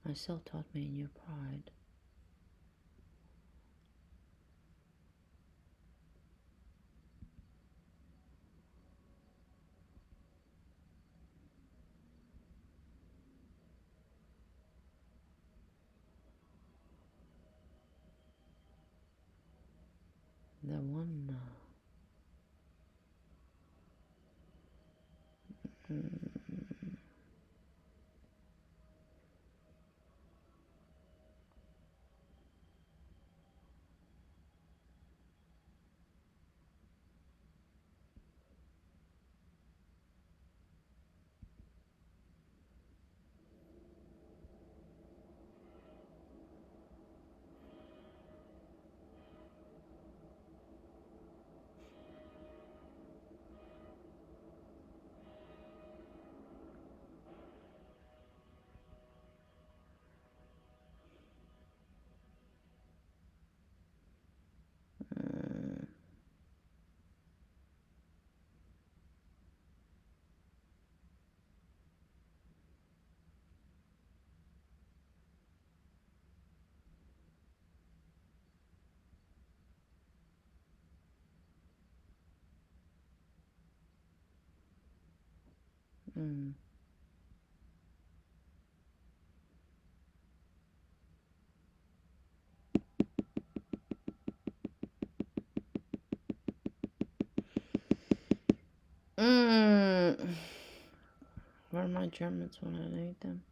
Myself taught me in your pride. The one. Mm. Where are my Germans when I need them?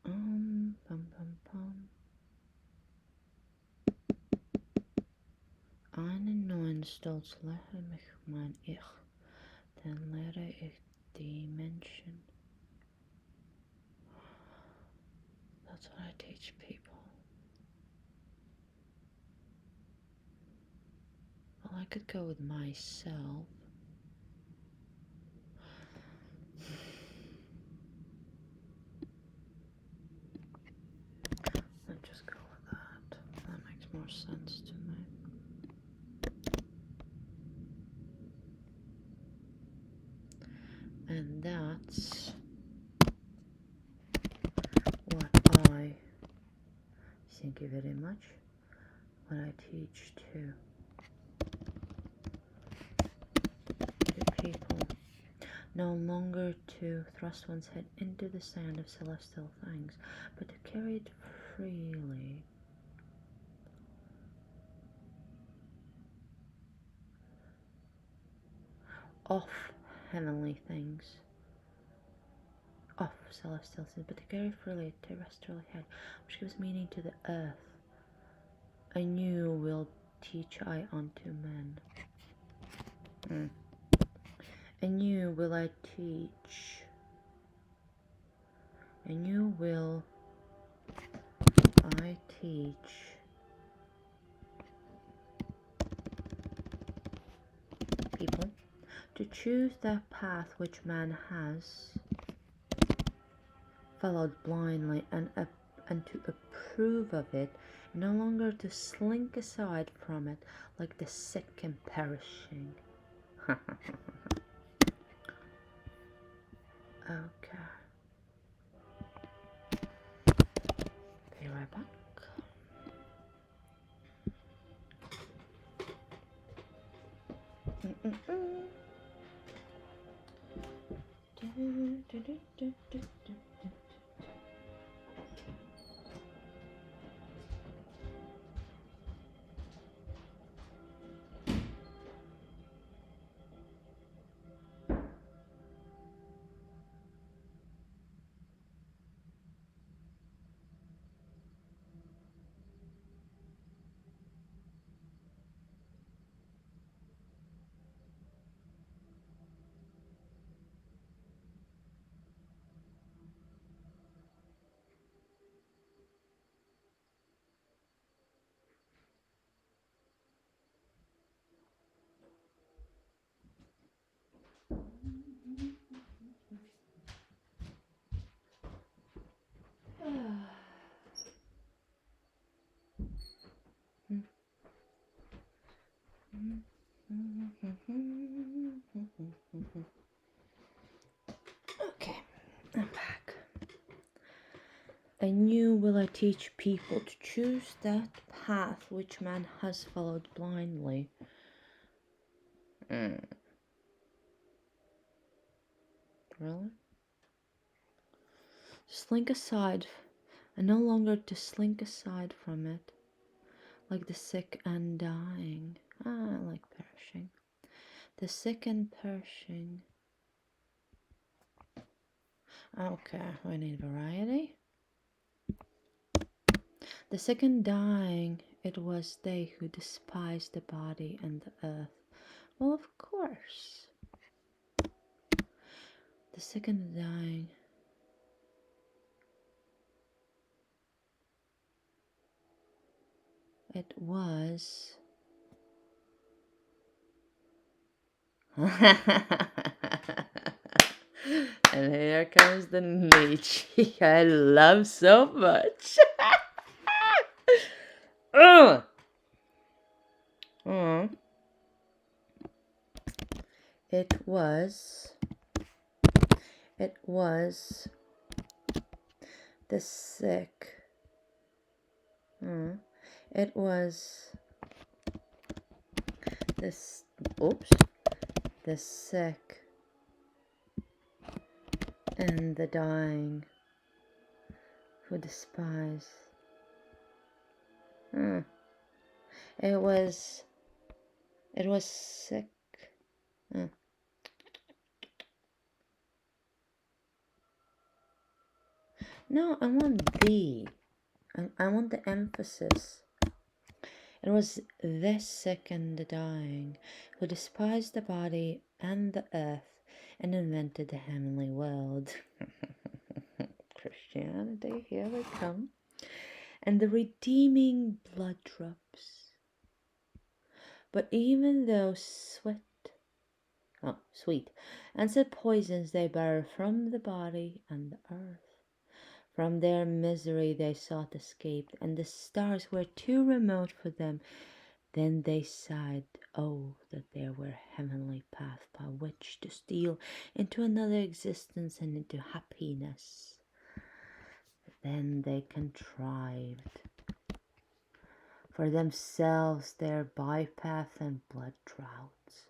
Bum, bum, bum. Einen neuen Stolz lehre mich mein Ich, dann lehre ich die Menschen. That's what I teach people. Well, I could go with myself. Let's just go with that. That makes more sense to me. And that's what I thank you very much. What I teach to the people. No longer to thrust one's head into the sand of celestial things, but to carry it freely. Off heavenly things. Off celestial things, but to carry freely a terrestrial head, which gives meaning to the earth. Anew will teach I unto men. Anew will I teach. Anew will I teach people to choose that path which man has followed blindly, and to approve of it, no longer to slink aside from it like the sick and perishing. Okay. Be right back. Okay, I'm back. Anew will I teach people to choose that path which man has followed blindly. Really? Slink aside, and no longer to slink aside from it, like the sick and dying. Like perishing. The sick and perishing. Okay, we need variety. The sick and dying, it was they who despised the body and the earth. Well, of course. The sick and dying. It was... And here comes the Nietzsche I love so much. It was the sick. It was this. Oops. the sick, and the dying, who despise. It was sick. No, I want the. I want the emphasis. It was the sick and the dying, who despised the body and the earth, and invented the heavenly world. Christianity, here we come. And the redeeming blood drops. But even though sweet and said poisons they bear from the body and the earth, from their misery they sought escape, and the stars were too remote for them. Then they sighed, oh, that there were heavenly paths by which to steal into another existence and into happiness. Then they contrived for themselves their bypath and blood droughts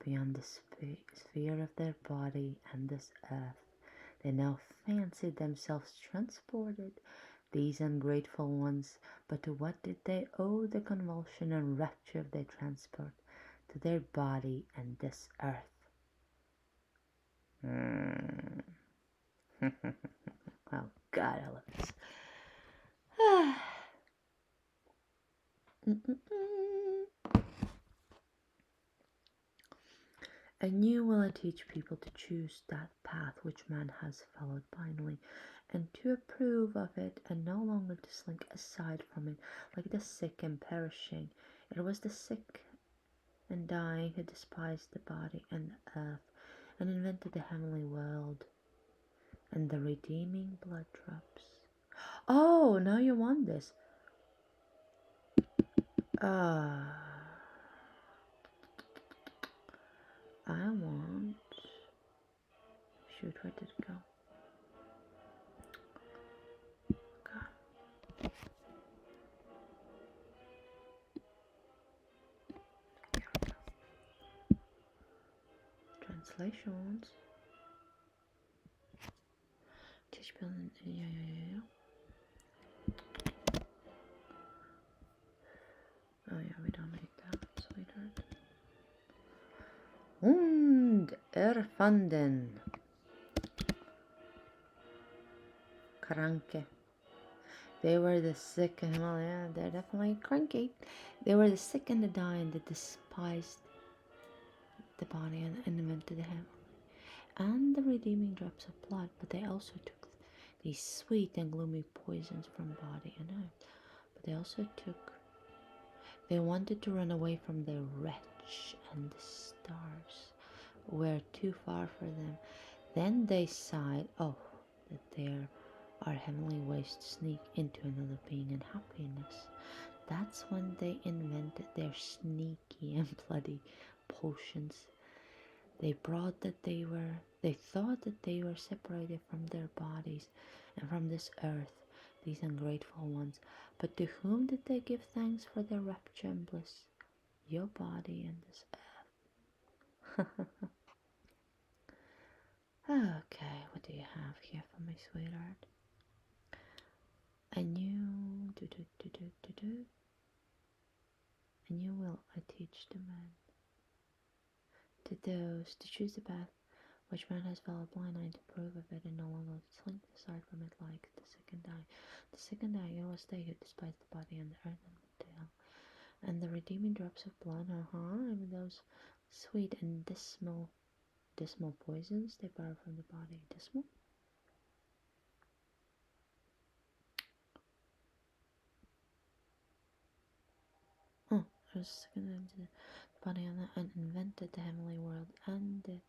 beyond the sphere of their body and this earth. They now fancied themselves transported, these ungrateful ones, but to what did they owe the convulsion and rapture of their transport? To their body and this earth. Oh God, I love this. And you will teach people to choose that path which man has followed blindly, and to approve of it, and no longer to slink aside from it like the sick and perishing. It was the sick and dying who despised the body and the earth, and invented the heavenly world and the redeeming blood drops. Oh, now you want this. I want. Shoot, where did it go? God. Here we go. Translations. Teach building. Yeah. Oh yeah, we don't need that, sweetheart. Und erfanden. Kranke. They were the sick and, well, yeah, they're definitely cranky. They were the sick and the dying that despised the body and invented the heaven and the redeeming drops of blood, but they also took these sweet and gloomy poisons from body and earth. But they wanted to run away from the wretch, and the stars were too far for them. Then they sighed, oh, that there are heavenly ways to sneak into another being and happiness. That's when they invented their sneaky and bloody potions. They thought that they were separated from their bodies and from this earth, these ungrateful ones. But to whom did they give thanks for their rapture and bliss? Your body and this earth. Okay, what do you have here for my sweetheart? And you and you will I teach the man. To those to choose the path which man has followed blind eye to prove of it, and no longer slink aside from it like the sick and die. The sick and die, it was they who despised the body and the earth and the tail. And the redeeming drops of blood, and those sweet and dismal poisons they borrow from the body. Dismal? Oh, it was second into the body and invented the heavenly world and the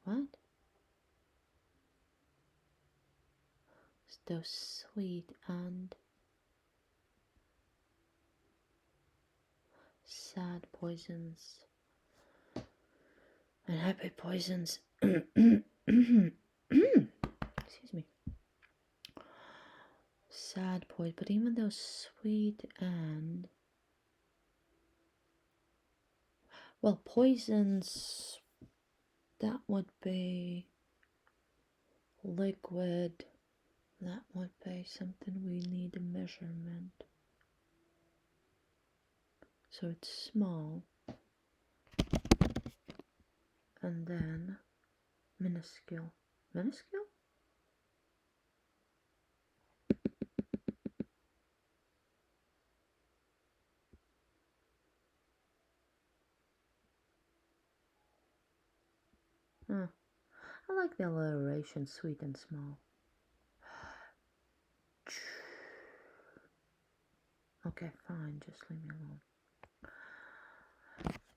what? Those sweet and sad poisons and happy poisons. Excuse me. Sad poison, but even those sweet and Well, poisons, that would be liquid. That would be something we need a measurement. So it's small. And then minuscule. Minuscule? Huh. I like the alliteration, sweet and small. Okay, fine, just leave me alone.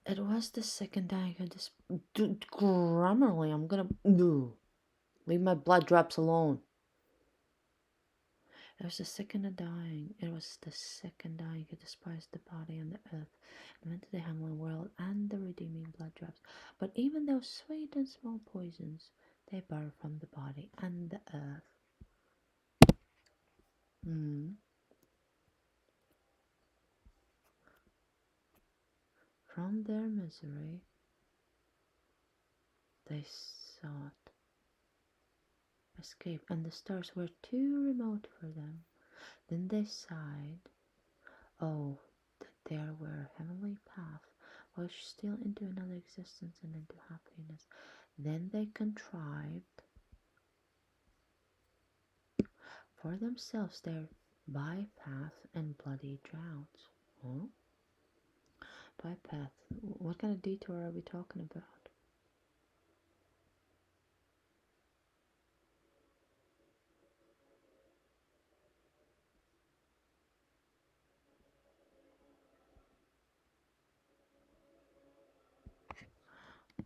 It was the second I heard this. Grammarly, I'm gonna. Leave my blood drops alone. It was the second of dying. It was the second dying who despised the body and the earth, and went to the heavenly world and the redeeming blood drops. But even those sweet and small poisons, they borrow from the body and the earth. From their misery, they sought escape, and the stars were too remote for them. Then they sighed, oh, that there were a heavenly path, which still into another existence and into happiness. Then they contrived for themselves their bypath and bloody droughts. Huh? Bypath. What kind of detour are we talking about?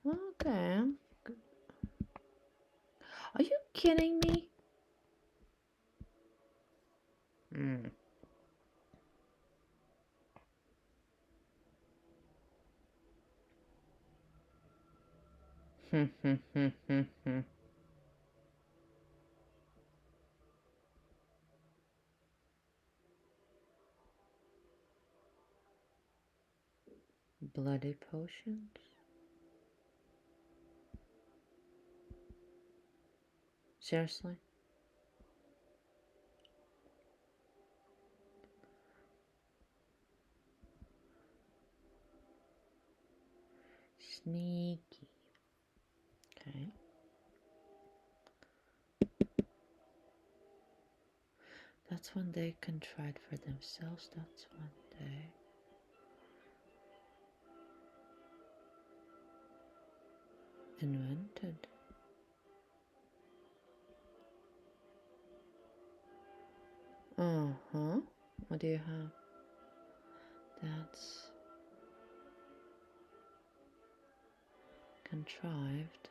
Okay. Are you kidding me? Bloody potions? Seriously? Sneaky. Okay. That's when they contrived for themselves. That's when they invented. Uh-huh. What do you have? That's contrived.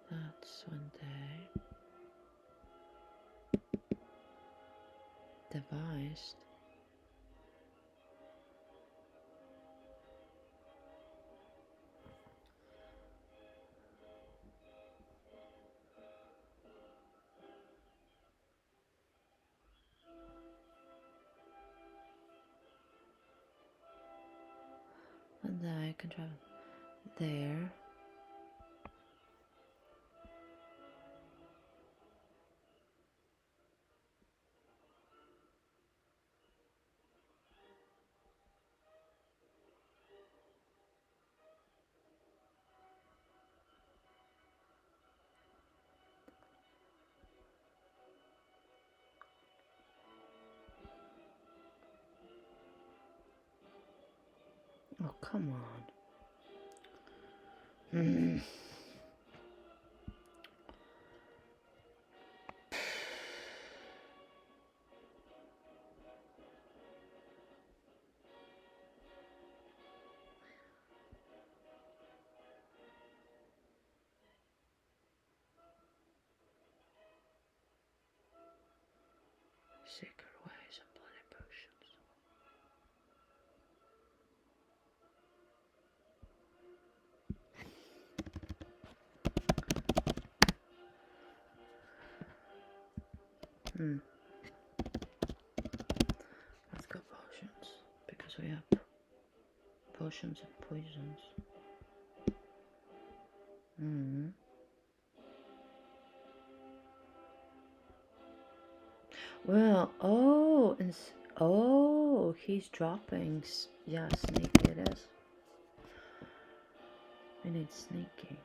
That's when they devised. And they contrived there. Oh, come on. Secret ways of bloody potions. Let's go potions. Because we have potions and poisons. Mm. Well, oh, and oh, he's dropping. Yeah, sneaky it is. We need sneaky.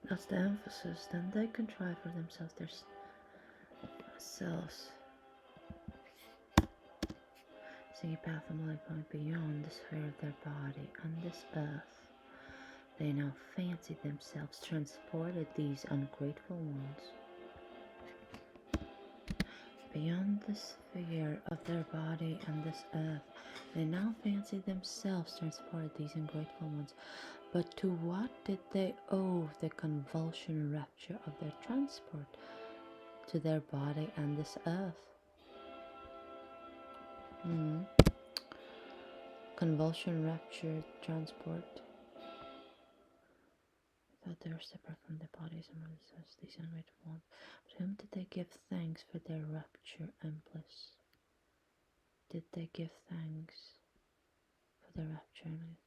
That's the emphasis. Then they contrive for themselves their selves. Seeing a path and light point beyond the sphere of their body and this earth. They now fancy themselves transported, these ungrateful ones. Beyond the sphere of their body and this earth, they now fancy themselves transported, these ungrateful ones. But to what did they owe the convulsion rapture of their transport? To their body and this earth. Convulsion rapture transport. I thought they were separate from their bodies and themselves, these ungrateful ones. But whom did they give thanks for their rapture and bliss? Did they give thanks for their rapture and bliss?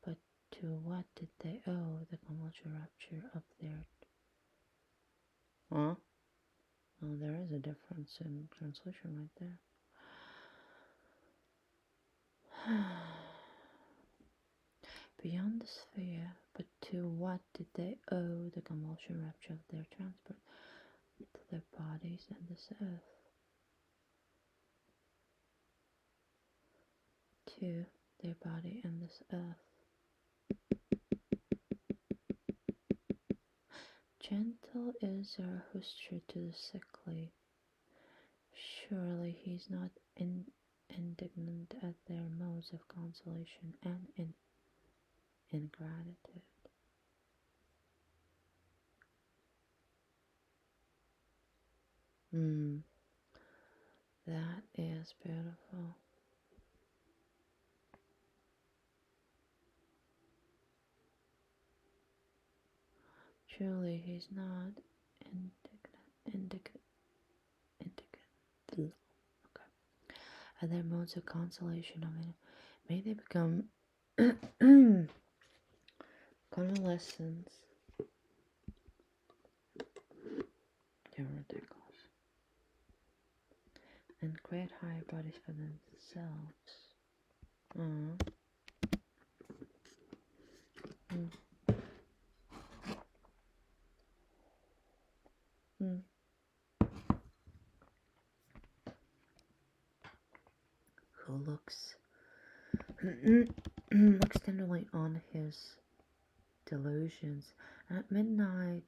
But to what did they owe the convulsion rapture of their... Huh? Oh, there is a difference in translation right there. Beyond the sphere, but to what did they owe the convulsion rapture of their transport? To their bodies and this earth. To their body and this earth. Gentle is Zarathustra to the sickly. Surely he's not indignant at their modes of consolation and ingratitude. That is beautiful. Truly, he's not indignant. Okay. At their modes of consolation, may they become convalescents. They're ridiculous. And create higher bodies for themselves. Who looks tenderly on his delusions, and at midnight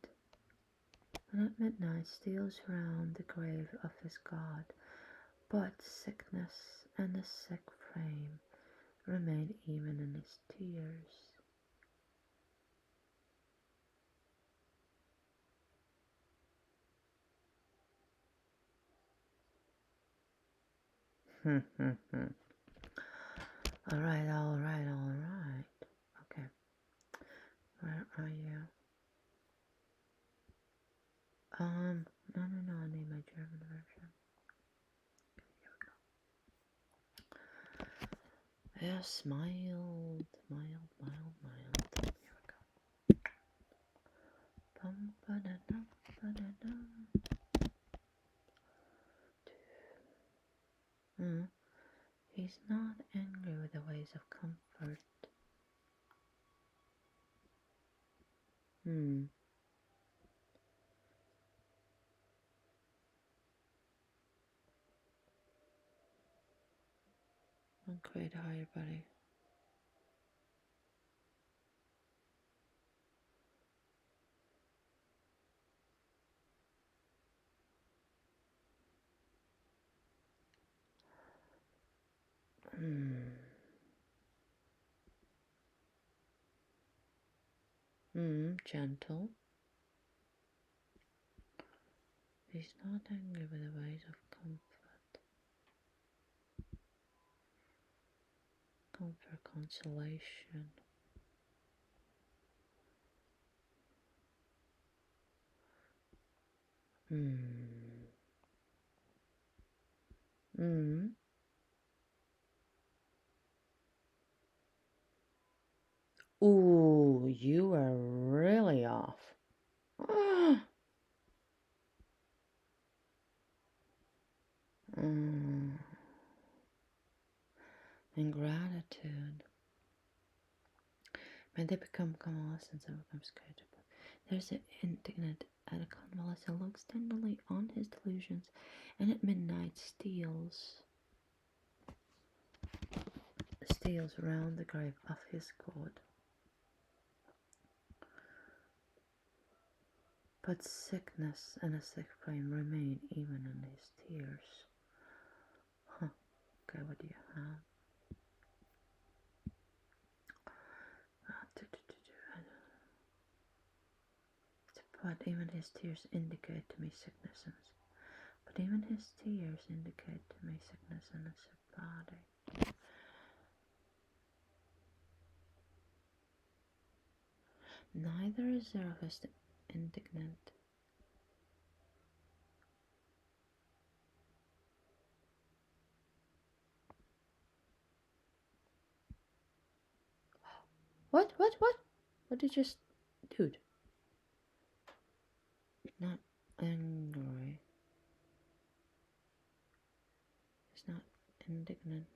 steals round the grave of his god. But sickness and the sick frame remain even in his tears. All right. Okay, where are you? No, I need my German version. Here we go. Yes, mild. Here we go. Bum, ba-da-dum, ba-da-dum. He's not angry with the ways of comfort. I'll create a higher body. Gentle. He's not angry with the ways of comfort. Comfort, consolation. Ooh, you are really off. Ingratitude. When they become convalescents and become scared. There's an indignant at a convalescent looks tenderly on his delusions, and at midnight steals round the grave of his god. But sickness and a sick frame remain even in his tears. Huh. Okay, what do you have? But even his tears indicate to me sickness and but even his tears indicate to me sickness and a sick body. Neither is Zarathustra indignant. What? What did you just... Dude. Not angry. He's not indignant.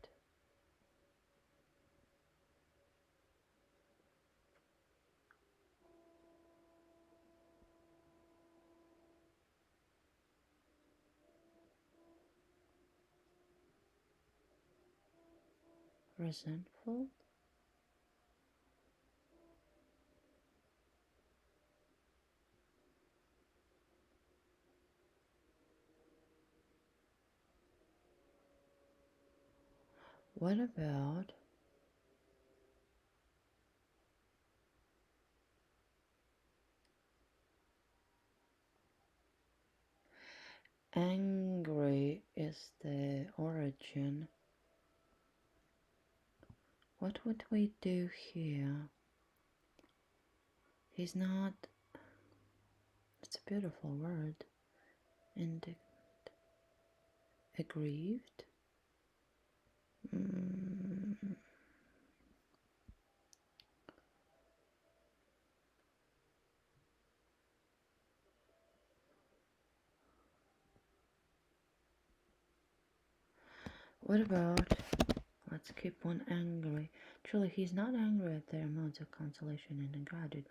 Resentful? What about angry is the origin? What would we do here? He's not... It's a beautiful word. Indignant. Aggrieved? What about... Let's keep one angry. Truly, he's not angry at their amounts of consolation and ingratitude.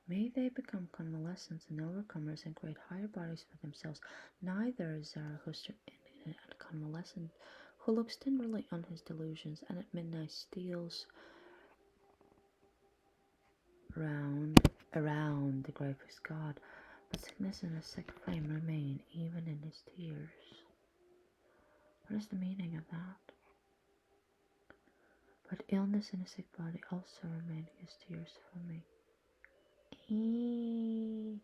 May they become convalescents and overcomers and create higher bodies for themselves. Neither is Zarathustra indignant and convalescent, who looks tenderly on his delusions, and at midnight steals around the grave of his god. But sickness and a sick frame remain even in his tears. What is the meaning of that? But illness in a sick body also remain his tears for me. Ooh.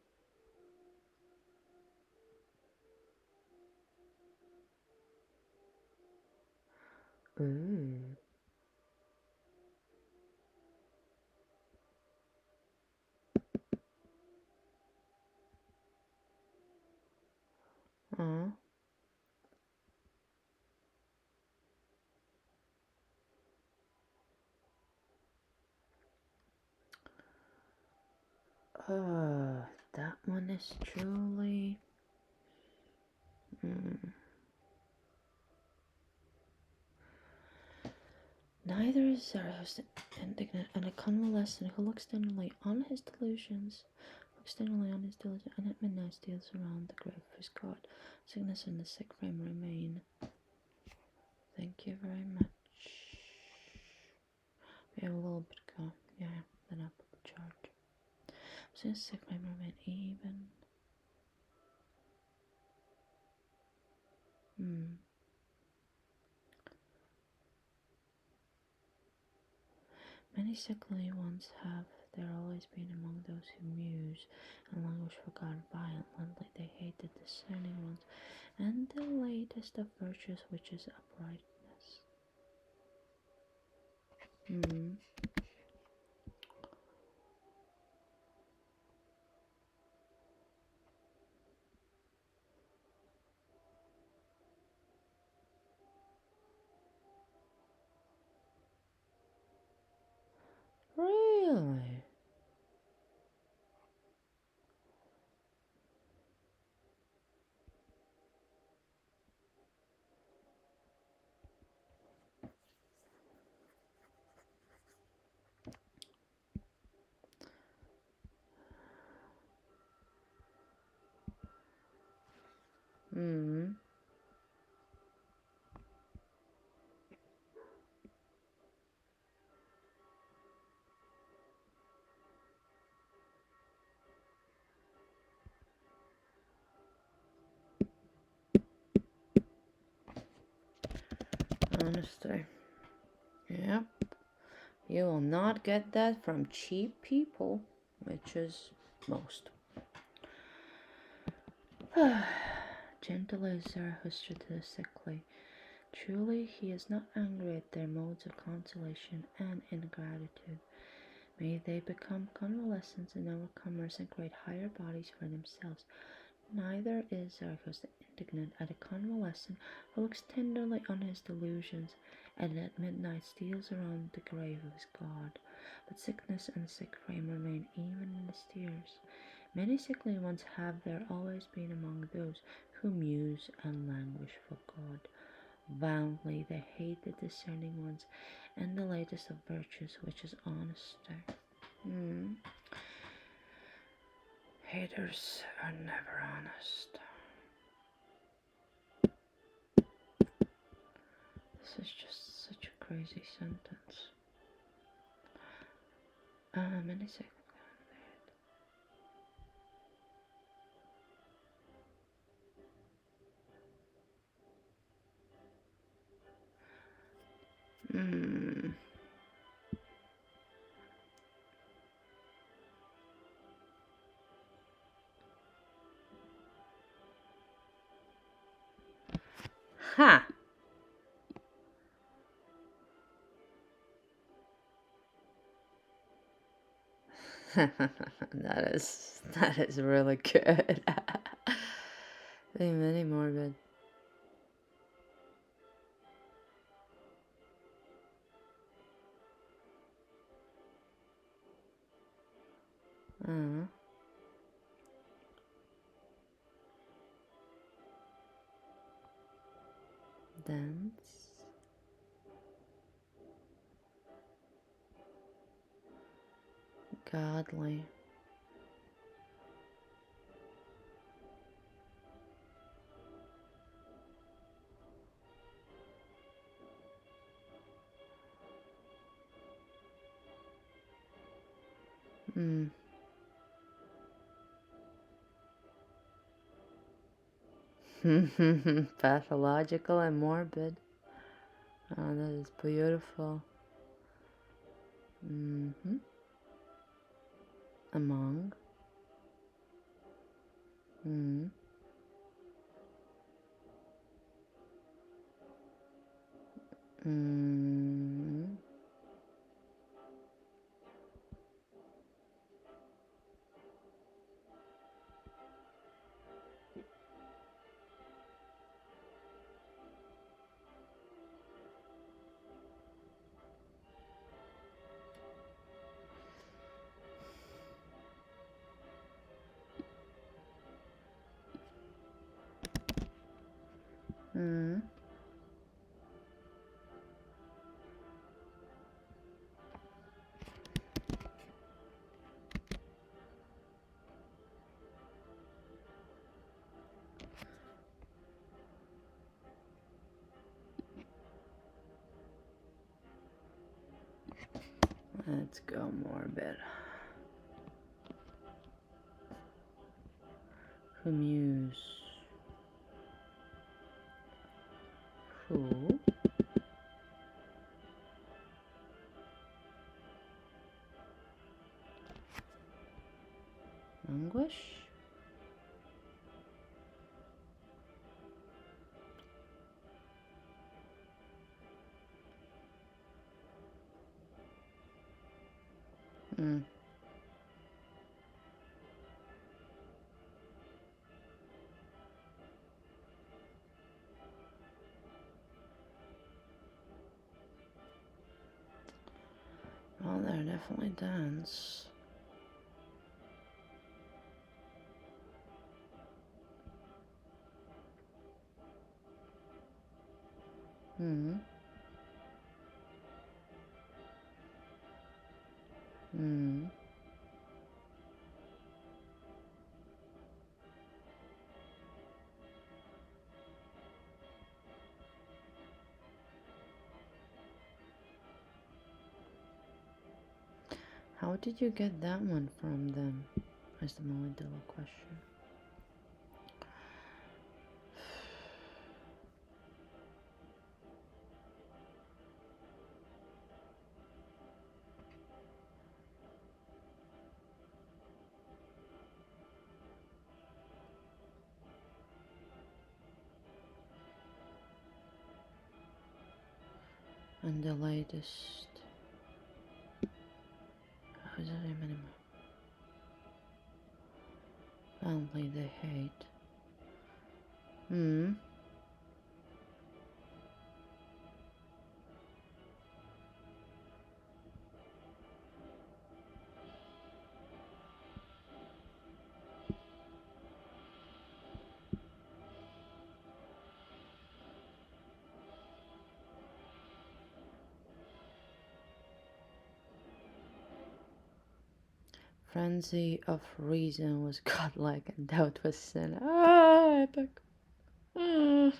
That one is truly... Neither is Zarathustra indignant, and a convalescent who looks tenderly on his delusions, and at midnight steals around the grave of his god. Sickness and the sick frame remain. Thank you very much. We have a little bit to go. Yeah, then I'll put the charge. Since sick frame remain even. Many sickly ones have there always been among those who muse and languish for God violently. They hate the discerning ones and the latest of virtues, which is uprightness. Really? Honestly. Yep. You will not get that from cheap people, which is most. Gentle is Zarathustra to the sickly. Truly, he is not angry at their modes of consolation and ingratitude. May they become convalescents and overcomers and create higher bodies for themselves. Neither is Zarathustra indignant at a convalescent who looks tenderly on his delusions, and at midnight steals around the grave of his god. But sickness and the sick frame remain even in his tears. Many sickly ones have there always been among those who muse and languish for God. Violently they hate the discerning ones and the latest of virtues, which is honesty. Haters are never honest. This is just such a crazy sentence. Many sick. Ha! that is really good. Many morbid. Dense. Godly. Pathological and morbid. Oh, that is beautiful. Among. Let's go morbid. Who muse? Who? Anguish? Well, they're definitely dense. How did you get that one from them? Is the million-dollar question. And the latest. How is it even? Family they hate. Frenzy of reason was godlike and doubt was sin. Ah, epic. Ah.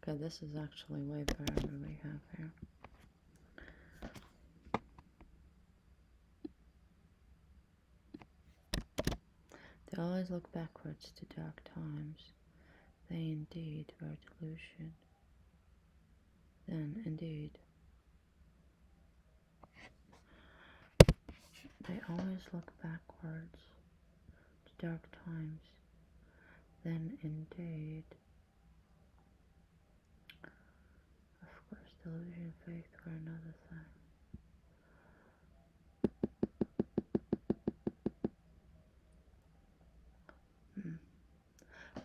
Okay, this is actually way better than we have here. They always look backwards to dark times. They indeed were delusion. Then indeed. They always look backwards to dark times. Then indeed. Of course, delusion and faith were another thing.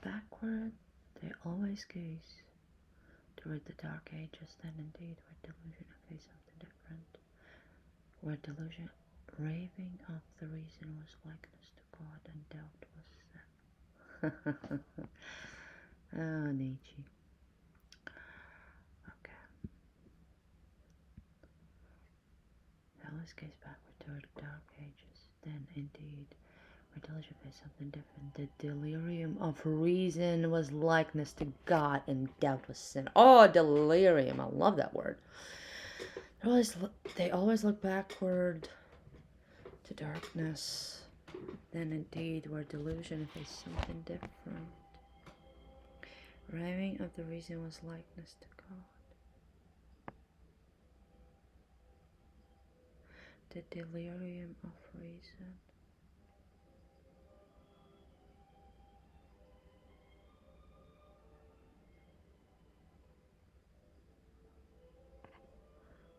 Backward, they always gaze toward the dark ages, then indeed where delusion faced something different. Where delusion, raving of the reason was likeness to God and doubt was sin. Oh, Nietzsche. Okay. They always gaze backward toward the dark ages, then indeed where delusion faced something different. The delirium of reason was likeness to God and doubt was sin. Oh, delirium. I love that word. They always look backward to darkness. Then indeed where delusion faced something different. Raving of the reason was likeness to God. The delirium of reason.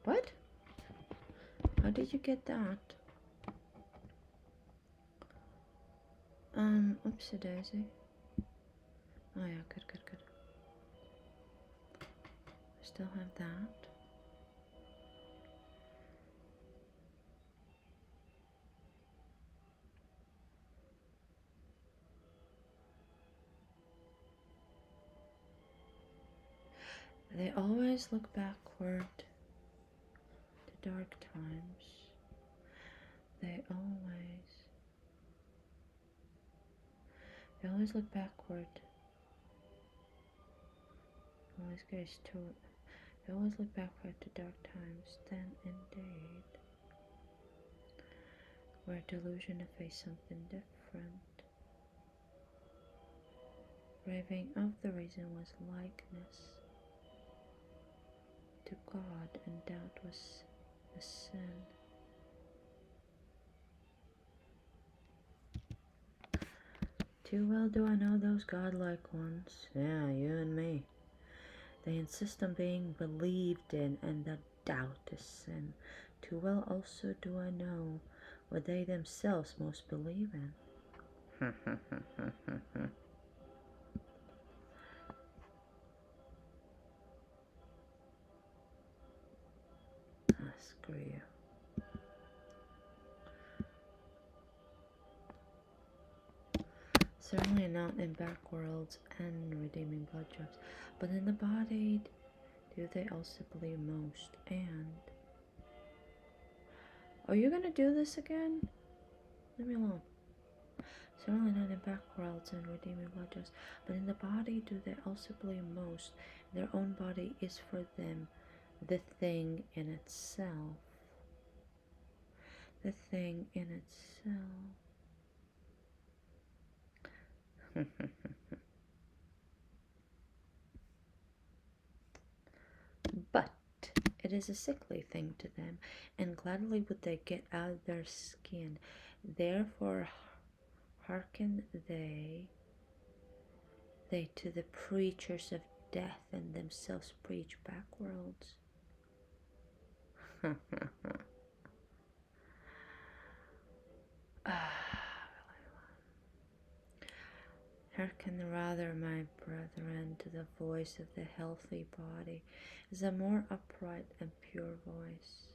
What? How did you get that? Oopsie daisy. Oh yeah, good. I still have that. They always look backward to dark times. They always look backward. Always gaze to it. They always look backward to dark times. Then indeed, where delusion faced something different. Raving of the reason was likeness to God and doubt was a sin. Too well do I know those godlike ones. Yeah, you and me. They insist on being believed in, and that doubt is sin. Too well also do I know what they themselves most believe in. Screw you. Certainly not in backworlds and redeeming blood drops, but in the bodied do they also believe most. And are you gonna do this again? Leave me alone. Certainly not in backworlds and redeeming blood drops, but in the body do they also believe most. Their own body is for them the thing in itself. The thing in itself. But it is a sickly thing to them, and gladly would they get out of their skin. Therefore Hearken they to the preachers of death, and themselves preach backworlds. Hearken rather, my brethren, to the voice of the healthy body, is a more upright and pure voice.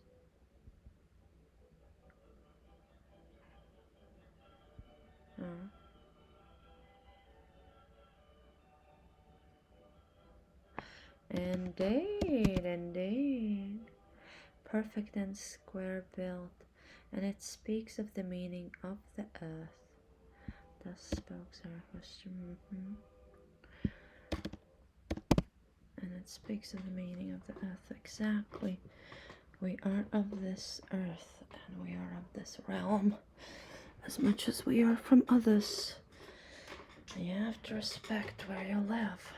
Indeed, indeed. Perfect and square built, and it speaks of the meaning of the earth. Thus spoke Zarathustra. And it speaks of the meaning of the earth. Exactly. We are of this earth, and we are of this realm, as much as we are from others. You have to respect where you live.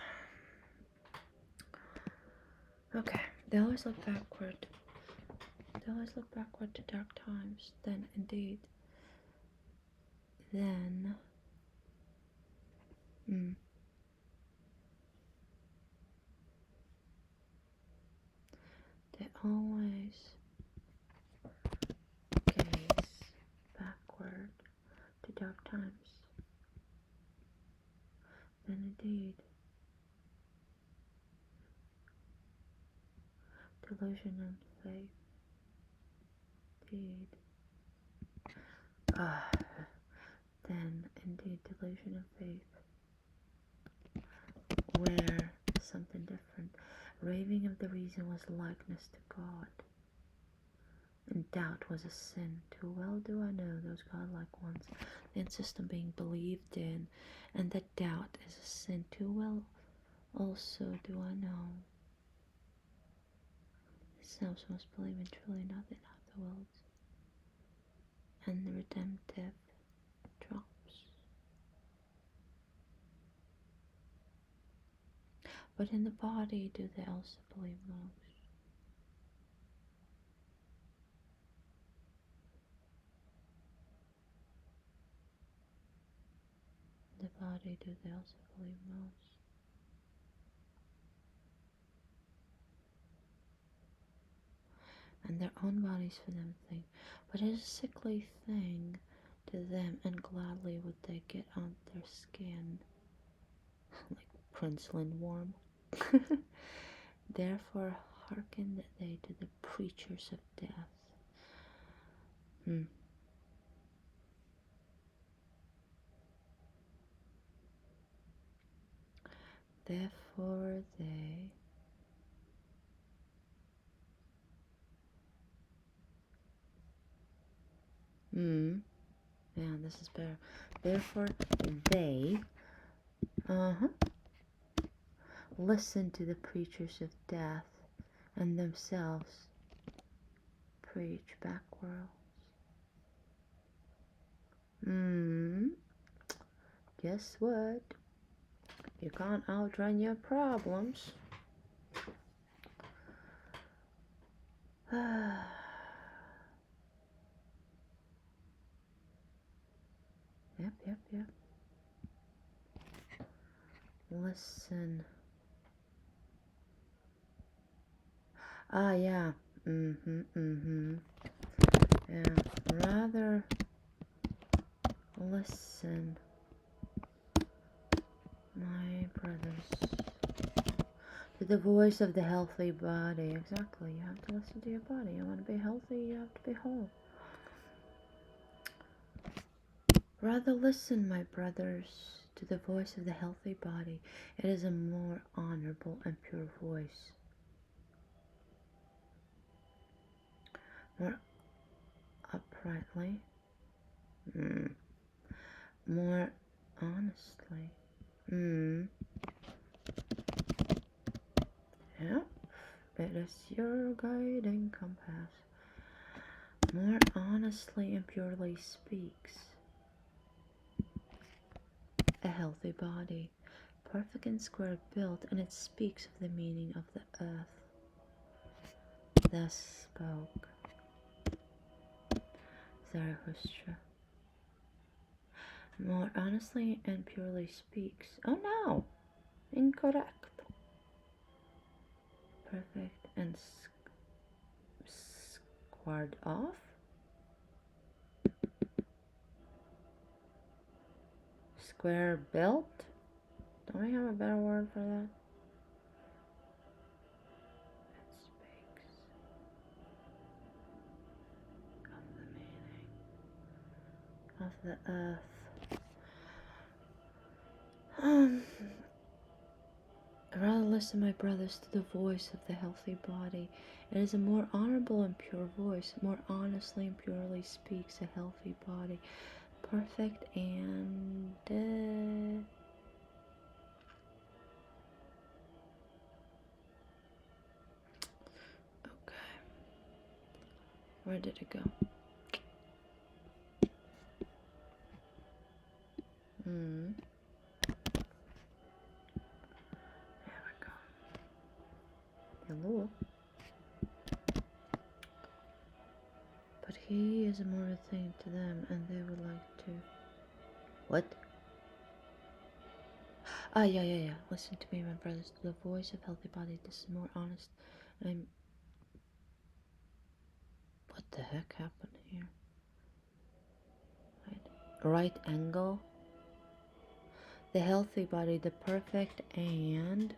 Okay, they always look backward. They always look backward to dark times. Then, indeed, then, they always gaze backward to dark times. Then, indeed, delusion and faith. Indeed. Then, indeed, delusion and faith were something different. Raving of the reason was likeness to God, and doubt was a sin. Too well do I know those godlike ones. They insist on being believed in, and that doubt is a sin. Too well also do I know. Themselves must believe in truly nothing of the world, and the redemptive drops. But in the body do they also believe most? In the body do they also believe most? And their own bodies for them think, but it is a sickly thing to them, and gladly would they get on their skin, like Prince Lindworm. Therefore hearken they to the preachers of death. Therefore they yeah, this is better. Therefore they listen to the preachers of death, and themselves preach backworlds. Guess what? You can't outrun your problems. Yep. Listen. Yeah. Yeah. Rather listen, my brothers, to the voice of the healthy body. Exactly. You have to listen to your body. You want to be healthy, you have to be whole. Rather listen, my brothers, to the voice of the healthy body. It is a more honorable and pure voice. More uprightly. More honestly. Yep. It is your guiding compass. More honestly and purely speaks a healthy body, perfect and square built, and it speaks of the meaning of the earth. Thus spoke Zarathustra. More honestly and purely speaks. Oh no! Incorrect. Perfect and squared off. Square built. Don't we have a better word for that? It speaks of the meaning of the earth. Rather listen, my brothers, to the voice of the healthy body. It is a more honorable and pure voice. More honestly and purely speaks a healthy body. Perfect and okay. Where did it go? There we go. Hello. But he is a more thing to them, and they would like to. What? Ah, yeah. Listen to me, my brothers. The voice of healthy body. This is more honest. What the heck happened here? Right angle. The healthy body. The perfect and.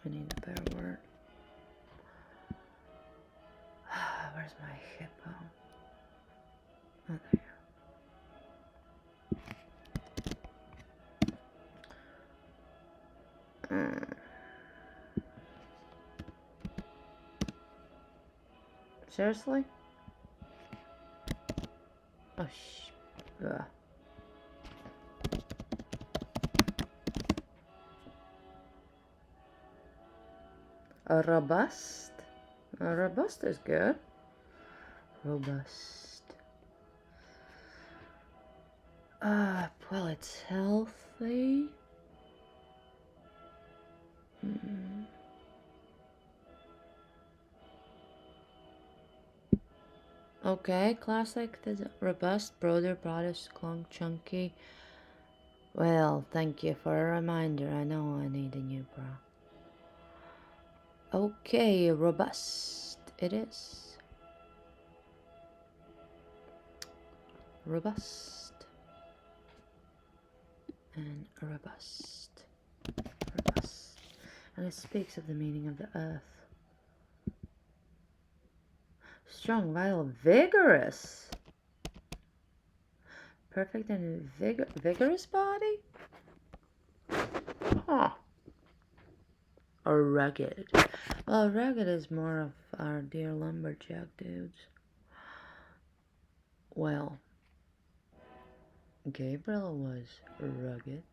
I need a better word. Where's my hippo? Oh, there you go. Seriously? Oh, ugh. A robust? A robust is good. Robust. Well, it's healthy. Okay, classic. There's robust, broader, broadest, long, chunky. Well, thank you for a reminder. I know I need a new bra. Okay, robust. It is. Robust. And robust. Robust. And it speaks of the meaning of the earth. Strong, vital, vigorous. Perfect and vigorous body? Huh. Or rugged. Well, rugged is more of our dear lumberjack dudes. Well, Gabriel was rugged.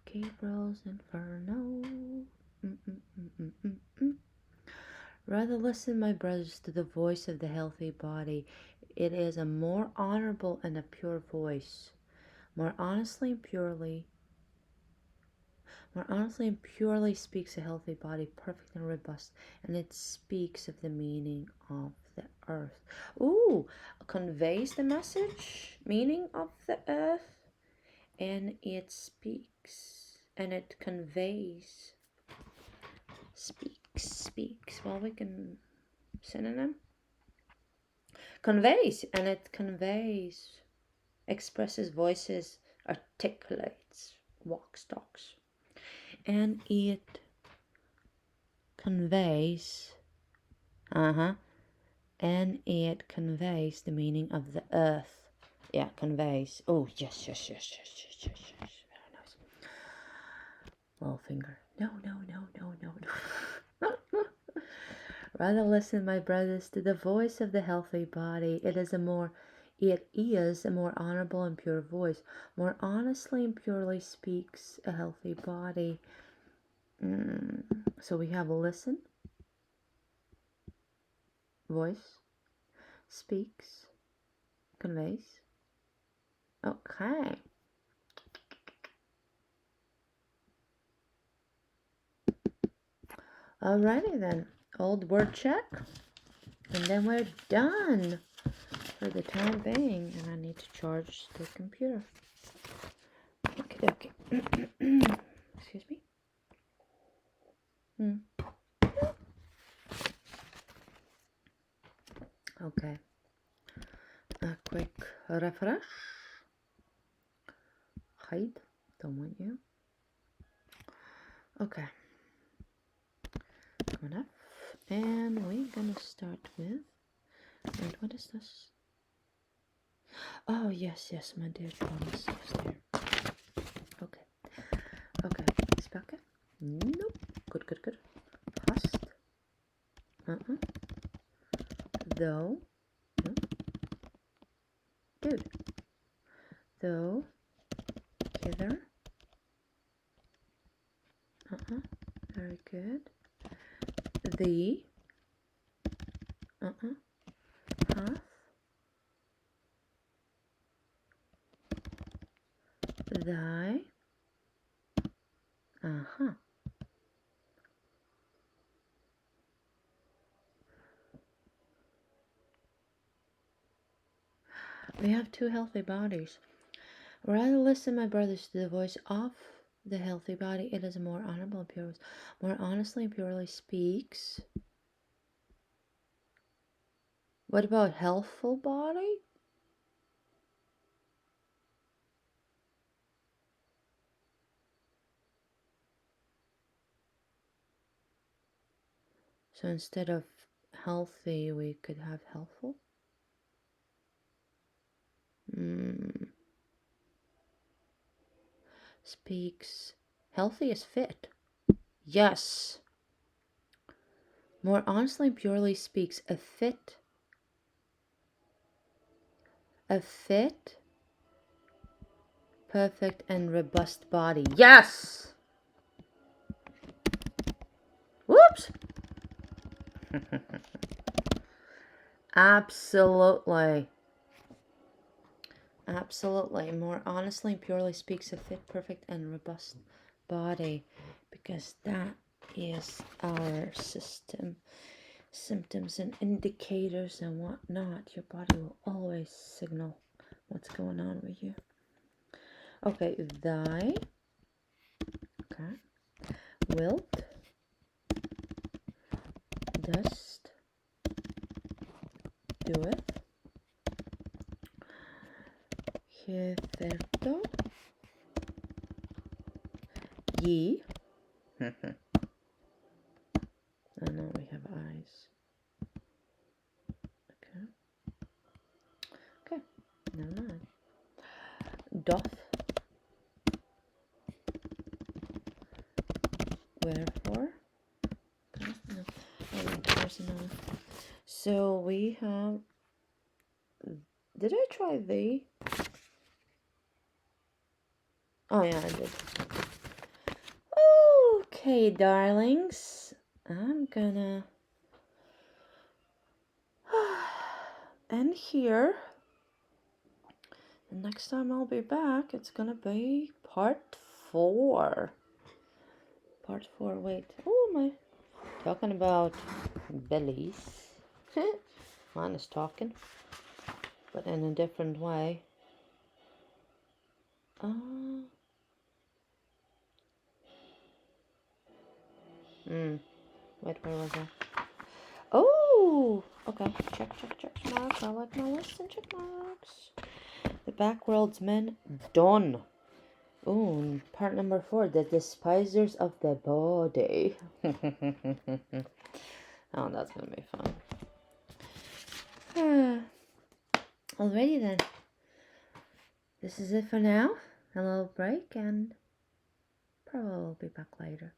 Gabriel's Inferno. Rather listen, my brothers, to the voice of the healthy body. It is a more honorable and a pure voice. More honestly and purely speaks a healthy body, perfect and robust, and it speaks of the meaning of the earth. Ooh, conveys the message, meaning of the earth, and it speaks, and it conveys, speaks. Well, we can synonym. Conveys, and it conveys, expresses, voices, articulates, walks, talks. And it conveys, and it conveys the meaning of the earth. Yeah, conveys. Oh, yes. Very nice. Little finger. No. Rather listen, my brothers, to the voice of the healthy body. It is a more honorable and pure voice. More honestly and purely speaks a healthy body. So we have listen, voice, speaks, conveys. Okay. Alrighty then. Old word check. And then we're done for the time being. And I need to charge the computer. Okay. Excuse me. Okay. A quick refresh. Hide. Don't want you. Okay. Coming up. And we're gonna start with. Wait, what is this? Oh, yes, my dear promise. Yes, dear. Okay. Spöke? Nope. Good. Fast. Though. No. Dude. Though. Hither. Very good. The. Hath. Thy. We have two healthy bodies. Rather listen, my brothers, to the voice of the healthy body. It is a more honorable and pure, more honestly and purely speaks. What about healthful body? So instead of healthy, we could have healthful. Speaks. Healthy is fit. Yes. More honestly and purely speaks a fit, perfect and robust body. Yes. Whoops. Absolutely. More honestly and purely speaks a fit, perfect and robust body, because that is our system. Symptoms and indicators and whatnot. Your body will always signal what's going on with you. Okay, thy. Okay. Wilt. Dost. Doeth. Hitherto. Ye. Oh no, we have eyes. Okay. Never mind. Doth. Wherefore. Okay. No. Personal. So we have. Did I try the? Oh yeah, I did. Okay, darlings. I'm gonna end here. And next time I'll be back, it's gonna be part 4. Part 4, wait. Oh, am I talking about bellies? Mine is talking, but in a different way. Wait, where was I? Oh, okay. Check marks. I like my list and check marks. The Backworldsmen done. Ooh, part number 4, the despisers of the body. Oh, that's gonna be fun. Alrighty then. This is it for now. A little break, and probably will be back later.